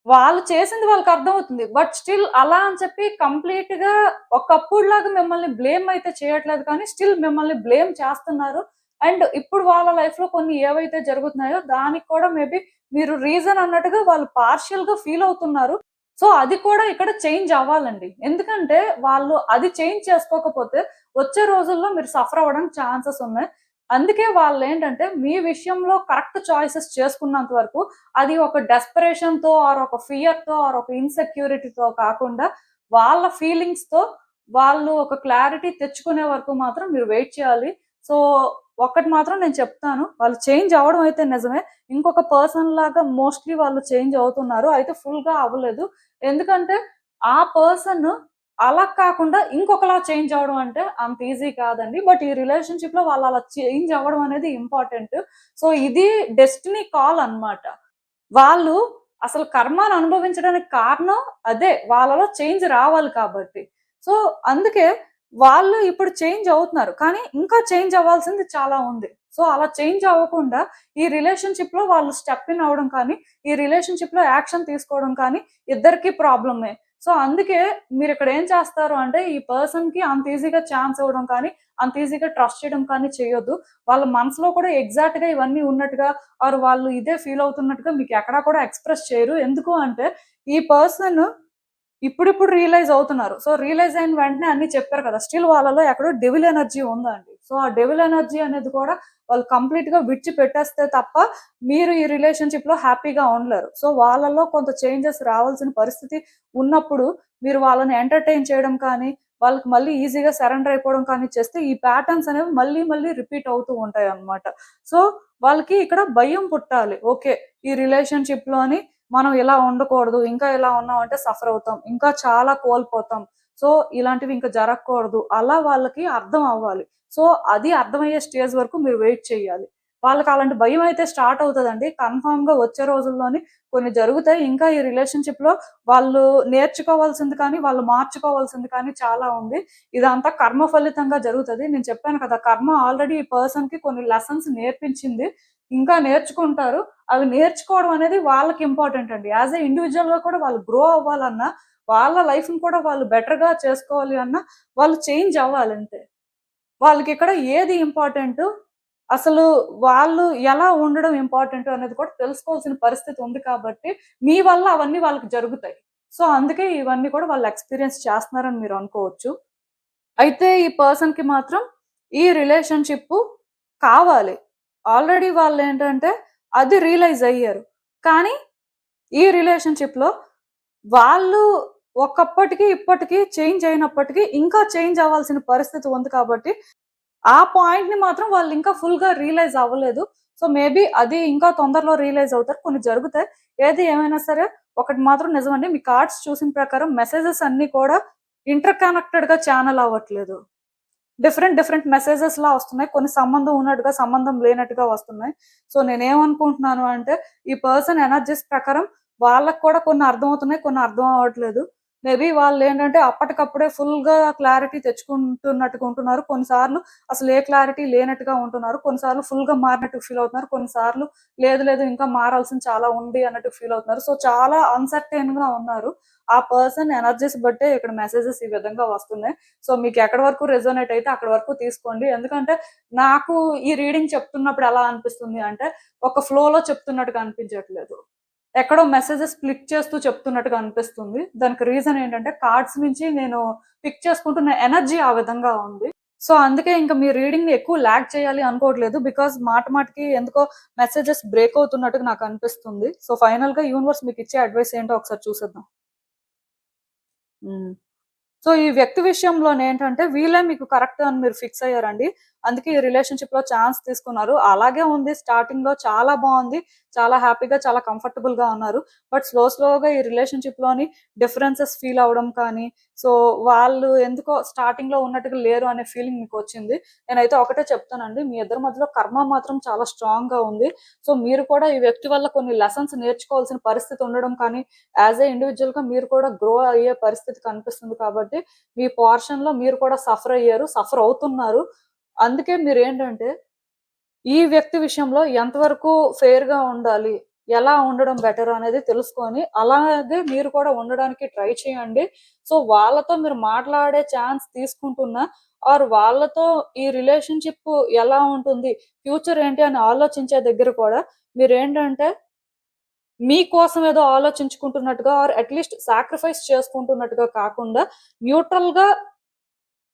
వాళ్ళు చేసింది వాళ్ళకర్థమవుతుంది. బట్ స్టిల్ అలా అని చెప్పి కంప్లీట్‌గా ఒకప్పుడులాగా మిమ్మల్ని బ్లేమ్ అయితే చేయట్లేదు కానీ, స్టిల్ మిమ్మల్ని బ్లేమ్ చేస్తున్నారు. అండ్ ఇప్పుడు వాళ్ళ లైఫ్‌లో కొన్ని ఏవైతే జరుగుతున్నాయో దానికి కూడా మేబీ మీరు రీజన్ అన్నట్టుగా వాళ్ళు పార్షియల్‌గా ఫీల్ అవుతున్నారు. సో, అది కూడా ఇక్కడ చేంజ్ అవ్వాలండి. ఎందుకంటే వాళ్ళు అది చేంజ్ చేసుకోకపోతే వచ్చే రోజుల్లో మీరు సఫర్ అవ్వడానికి ఛాన్సెస్ ఉన్నాయి. అందుకే వాళ్ళేంటంటే మీ విషయంలో కరెక్ట్ చాయిసెస్ చేసుకున్నంత వరకు అది ఒక డెస్పరేషన్‌తో ఆర్ ఒక ఫియర్‌తో ఆర్ ఒక ఇన్‌సెక్యూరిటీతో కాకుండా వాళ్ళ ఫీలింగ్స్‌తో వాళ్ళు ఒక క్లారిటీ తెచ్చుకునే వరకు మాత్రం మీరు వెయిట్ చేయాలి. సో, ఒక్కటి మాత్రం నేను చెప్తాను. వాళ్ళు చేంజ్ అవ్వడం అయితే నిజమే. ఇంకొక పర్సన్ లాగా మోస్ట్‌లీ వాళ్ళు చేంజ్ అవుతున్నారు. అయితే ఫుల్‌గా అవ్వలేదు. ఎందుకంటే ఆ పర్సన్ అలా కాకుండా ఇంకొకలా చేంజ్ అవ్వడం అంటే అంత ఈజీ కాదండి. బట్ ఈ రిలేషన్‌షిప్‌లో వాళ్ళు అలా చేంజ్ అవ్వడం అనేది ఇంపార్టెంట్. సో, ఇది డెస్టినీ కాల్ అన్నమాట. వాళ్ళు అసలు కర్మను అనుభవించడానికి కారణం అదే. వాళ్ళలో చేంజ్ రావాలి కాబట్టి. సో, అందుకే వాళ్ళు ఇప్పుడు చేంజ్ అవుతున్నారు. కానీ ఇంకా చేంజ్ అవ్వాల్సింది చాలా ఉంది. సో, అలా చేంజ్ అవ్వకుండా ఈ రిలేషన్‌షిప్‌లో వాళ్ళు స్టెప్ ఇన్ అవ్వడం కానీ, ఈ రిలేషన్‌షిప్‌లో యాక్షన్ తీసుకోవడం కానీ ఇద్దరికీ ప్రాబ్లమే. సో, అందుకే మీరిక్కడ ఏం చేస్తారు అంటే ఈ పర్సన్‌కి అంత ఈజీగా ఛాన్స్ ఇవ్వడం కానీ, అంత ఈజీగా ట్రస్ట్ చేయడం కానీ చేయొద్దు. వాళ్ళ మనసులో కూడా ఎగ్జాక్ట్‌గా ఇవన్నీ ఉన్నట్టుగా ఆర్ వాళ్ళు ఇదే ఫీల్ అవుతున్నట్టుగా మీకు ఎక్కడా కూడా ఎక్స్‌ప్రెస్ చేయరు. ఎందుకు అంటే ఈ పర్సన్ ఇప్పుడిప్పుడు రియలైజ్ అవుతున్నారు. సో, రియలైజ్ అయిన వెంటనే అన్నీ చెప్పారు కదా! స్టిల్ వాళ్ళలో ఎక్కడో డెవిల్ ఎనర్జీ ఉందండి. సో, ఆ డెవిల్ ఎనర్జీ అనేది కూడా వాళ్ళు కంప్లీట్‌గా విడిచిపెట్టేస్తే తప్ప మీరు ఈ రిలేషన్‌షిప్‌లో హ్యాపీగా ఉండలేరు. సో, వాళ్ళలో కొంత చేంజెస్ రావాల్సిన పరిస్థితి ఉన్నప్పుడు మీరు వాళ్ళని ఎంటర్‌టైన్ చేయడం కానీ, వాళ్ళకి మళ్ళీ ఈజీగా సరెండర్ అయిపోవడం కానీ చేస్తే ఈ ప్యాటర్న్స్ అనేవి మళ్ళీ మళ్ళీ రిపీట్ అవుతూ ఉంటాయి అన్నమాట. సో వాళ్ళకి ఇక్కడ భయం పుట్టాలి. ఓకే. ఈ రిలేషన్‌షిప్‌లోని మనం ఇలా ఉండకూడదు. ఇంకా ఇలా ఉన్నామంటే సఫర్ అవుతాం. ఇంకా చాలా కోల్పోతాం. సో ఇలాంటివి ఇంకా జరగకూడదు. అలా వాళ్ళకి అర్థం అవ్వాలి. సో అది అర్థమయ్యే స్టేజ్ వరకు మీరు వెయిట్ చేయాలి. వాళ్ళకి అలాంటి భయం అయితే స్టార్ట్ అవుతదండి. కన్ఫర్మ్‌గా వచ్చే రోజుల్లోని కొన్ని జరుగుతాయి. ఇంకా ఈ రిలేషన్‌షిప్‌లో వాళ్ళు నేర్చుకోవాల్సింది కానీ, వాళ్ళు మార్చుకోవాల్సింది కానీ చాలా ఉంది. ఇదంతా కర్మ ఫలితంగా జరుగుతది. నేను చెప్పాను కదా! కర్మ ఆల్రెడీ ఈ పర్సన్‌కి కొన్ని లెసన్స్ నేర్పించింది. ఇంకా నేర్చుకుంటారు. అవి నేర్చుకోవడం అనేది వాళ్ళకి ఇంపార్టెంట్ అండి. యాస్ ఎ ఇండివిడ్యువల్‌గా కూడా వాళ్ళు గ్రో అవ్వాలన్నా, వాళ్ళ లైఫ్‌ని కూడా వాళ్ళు బెటర్‌గా చేసుకోవాలి అన్నా, వాళ్ళు చేంజ్ అవ్వాలంతే. వాళ్ళకిక్కడ ఏది ఇంపార్టెంటు, అసలు వాళ్ళు ఎలా ఉండడం ఇంపార్టెంటు అనేది కూడా తెలుసుకోవాల్సిన పరిస్థితి ఉంది కాబట్టి, మీ వల్ల అవన్నీ వాళ్ళకి జరుగుతాయి. సో, అందుకే ఇవన్నీ కూడా వాళ్ళు ఎక్స్‌పీరియన్స్ చేస్తున్నారని మీరు అనుకోవచ్చు. అయితే ఈ పర్సన్‌కి మాత్రం ఈ రిలేషన్‌షిప్పు కావాలి. ఆల్రెడీ వాళ్ళేంటంటే అది రియలైజ్ అయ్యారు. కానీ ఈ రిలేషన్‌షిప్‌లో వాళ్ళు ఒకప్పటికి, ఇప్పటికి చేంజ్ అయినప్పటికీ ఇంకా చేంజ్ అవ్వాల్సిన పరిస్థితి ఉంది కాబట్టి ఆ పాయింట్‌ని మాత్రం వాళ్ళింకా ఫుల్‌గా రియలైజ్ అవ్వలేదు. సో, మేబీ అది ఇంకా తొందరలో రియలైజ్ అవుతారు. కొన్ని జరుగుతాయి. ఏది ఏమైనా సరే ఒకటి మాత్రం నిజమండి. మీ కార్డ్స్ చూసిన ప్రకారం మెసేజెస్ అన్నీ కూడా ఇంటర్ కనెక్టెడ్‌గా ఛానెల్ అవ్వట్లేదు. డిఫరెంట్ డిఫరెంట్ మెసేజెస్‌లా వస్తున్నాయి. కొన్ని సంబంధం ఉన్నట్టుగా, సంబంధం లేనట్టుగా వస్తున్నాయి. సో, నేనేమనుకుంటున్నాను అంటే, ఈ పర్సన్ ఎనర్జీస్ ప్రకారం వాళ్ళకి కూడా కొన్ని అర్థమవుతున్నాయి. కొన్ని అర్థం అవ్వట్లేదు. మేబీ వాళ్ళేంటంటే అప్పటికప్పుడే ఫుల్‌గా క్లారిటీ తెచ్చుకుంటున్నట్టుగా ఉంటున్నారు. కొన్నిసార్లు అసలు ఏ క్లారిటీ లేనట్టుగా ఉంటున్నారు. కొన్నిసార్లు ఫుల్‌గా మారినట్టుగా ఫీల్ అవుతున్నారు. కొన్నిసార్లు లేదు లేదు ఇంకా మారాల్సింది చాలా ఉంది అన్నట్టు ఫీల్ అవుతున్నారు. సో, చాలా అన్‌సర్టైన్‌గా ఉన్నారు. ఆ పర్సన్ ఎనర్జీస్ బట్టే ఇక్కడ మెసేజెస్ ఈ విధంగా వస్తున్నాయి. సో, మీకెక్కడి వరకు రెజొనేట్ అయితే అక్కడి వరకు తీసుకోండి. ఎందుకంటే, నాకు ఈ రీడింగ్ చెప్తున్నప్పుడు ఎలా అనిపిస్తుంది అంటే, ఒక ఫ్లోలో చెప్తున్నట్టుగా అనిపించట్లేదు. ఎక్కడో మెసేజెస్ క్లిక్ చేస్తూ చెప్తున్నట్టుగా అనిపిస్తుంది. దానికి రీజన్ ఏంటంటే, కార్డ్స్ నుంచి నేను పిక్ చేసుకుంటున్న ఎనర్జీ ఆ విధంగా ఉంది. సో, అందుకే ఇంక మీ రీడింగ్‌ని ఎక్కువ లాగ్ చేయాలి అనుకోవట్లేదు. బికాజ్ మాట మాటకి ఎందుకో మెసేజెస్ బ్రేక్ అవుతున్నట్టుగా నాకు అనిపిస్తుంది. సో, ఫైనల్‌గా యూనివర్స్ మీకిచ్చే అడ్వైస్ ఏంటో ఒకసారి చూసేద్దాం. హ్మ్. సో, ఈ వ్యక్తి విషయంలోనేంటంటే వీళ్ళే మీకు కరెక్ట్ అని మీరు ఫిక్స్ అయ్యారండి. అందుకే ఈ రిలేషన్‌షిప్‌లో ఛాన్స్ తీసుకున్నారు. అలాగే ఉంది స్టార్టింగ్‌లో చాలా బావుంది. చాలా హ్యాపీగా, చాలా కంఫర్టబుల్‌గా ఉన్నారు. బట్ స్లోగా ఈ రిలేషన్‌షిప్‌లోని డిఫరెన్సెస్ ఫీల్ అవ్వడం కానీ, సో, వాళ్ళు ఎందుకో స్టార్టింగ్‌లో ఉన్నట్టుగా లేరు అనే ఫీలింగ్ మీకొచ్చింది. నేనైతే ఒకటే చెప్తానండి. మీ ఇద్దరి మధ్యలో కర్మ మాత్రం చాలా స్ట్రాంగ్‌గా ఉంది. సో, మీరు కూడా ఈ వ్యక్తి వల్ల కొన్ని లెసన్స్ నేర్చుకోవాల్సిన పరిస్థితి ఉండడం కానీ, యాస్ ఎ ఇండివిడ్యువల్‌గా మీరు కూడా గ్రో అయ్యే పరిస్థితి కనిపిస్తుంది కాబట్టి, మీ పోర్షన్‌లో మీరు కూడా సఫర్ అయ్యారు. సఫర్ అవుతున్నారు. అందుకే మీరేంటంటే, ఈ వ్యక్తి విషయంలో ఎంతవరకు ఫెయిర్‌గా ఉండాలి, ఎలా ఉండడం బెటర్ అనేది తెలుసుకొని, అలాగే మీరు కూడా ఉండడానికి ట్రై చేయండి. సో, వాళ్ళతో మీరు మాట్లాడే ఛాన్స్ తీసుకుంటున్నా ఆర్ వాళ్ళతో ఈ రిలేషన్‌షిప్ ఎలా ఉంటుంది, ఫ్యూచర్ ఏంటి అని ఆలోచించే దగ్గర కూడా మీరేంటంటే మీకోసం ఏదో ఆలోచించుకుంటున్నట్టుగా ఆర్ అట్‌లీస్ట్ సాక్రిఫైస్ చేసుకుంటున్నట్టుగా కాకుండా న్యూట్రల్‌గా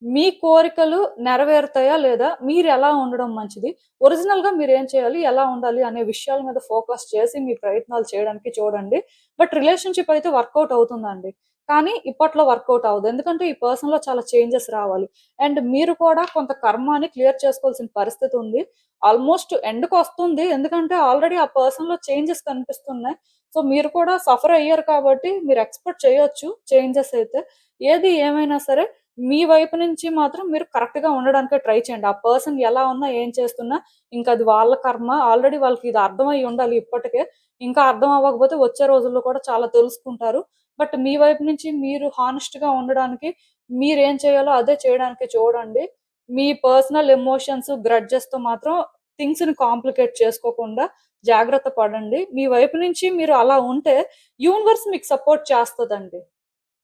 మీ కోరికలు నెరవేరుతాయా లేదా? మీరెలా ఉండడం మంచిది? ఒరిజినల్‌గా మీరేం చేయాలి? ఎలా ఉండాలి? అనే విషయాల మీద ఫోకస్ చేసి మీ ప్రయత్నాలు చేయడానికి చూడండి. బట్ రిలేషన్‌షిప్ అయితే వర్కౌట్ అవుతుందండి. కానీ ఇప్పట్లో వర్కౌట్ అవ్వదు. ఎందుకంటే ఈ పర్సన్‌లో చాలా చేంజెస్ రావాలి. అండ్ మీరు కూడా కొంత కర్మాని క్లియర్ చేసుకోవాల్సిన పరిస్థితి ఉంది. ఆల్‌మోస్ట్ ఎండ్‌కొస్తుంది. ఎందుకంటే ఆల్రెడీ ఆ పర్సన్‌లో చేంజెస్ కనిపిస్తున్నాయి. సో, మీరు కూడా సఫర్ అయ్యారు కాబట్టి మీరు ఎక్స్‌పెక్ట్ చేయొచ్చు చేంజెస్ అయితే. ఏది ఏమైనా సరే మీ వైపు నుంచి మాత్రం మీరు కరెక్ట్‌గా ఉండడానికే ట్రై చేయండి. ఆ పర్సన్ ఎలా ఉన్నా, ఏం చేస్తున్నా ఇంకది వాళ్ళ కర్మ. ఆల్రెడీ వాళ్ళకి ఇది అర్థమై ఉండాలి ఇప్పటికే. ఇంకా అర్థం అవ్వకపోతే వచ్చే రోజుల్లో కూడా చాలా తెలుసుకుంటారు. బట్ మీ వైపు నుంచి మీరు హానెస్ట్‌గా ఉండడానికి, మీరేం చేయాలో అదే చేయడానికి చూడండి. మీ పర్సనల్ ఎమోషన్స్, గ్రడ్జెస్‌తో మాత్రం థింగ్స్‌ని కాంప్లికేట్ చేసుకోకుండా జాగ్రత్త పడండి. మీ వైపు నుంచి మీరు అలా ఉంటే యూనివర్స్ మీకు సపోర్ట్ చేస్తదండి.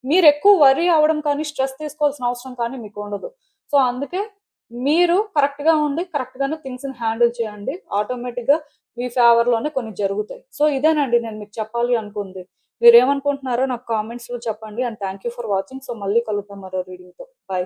మీరెక్కువ వర్రీ అవ్వడం కానీ, స్ట్రెస్ తీసుకోవాల్సిన అవసరం కానీ మీకుండదు. సో, అందుకే మీరు కరెక్ట్‌గా ఉండి, కరెక్ట్‌గానే థింగ్స్‌ని హ్యాండిల్ చేయండి. ఆటోమేటిక్‌గా మీ ఫేవర్‌లోనే కొన్ని జరుగుతాయి. సో, ఇదేనండి నేను మీకు చెప్పాలి అనుకుంది. మీరేమనుకుంటున్నారో నాకు కామెంట్స్‌లో చెప్పండి. And thank you for watching. So, మళ్ళీ కలుద్దాం మరో రీడింగ్‌తో. బై.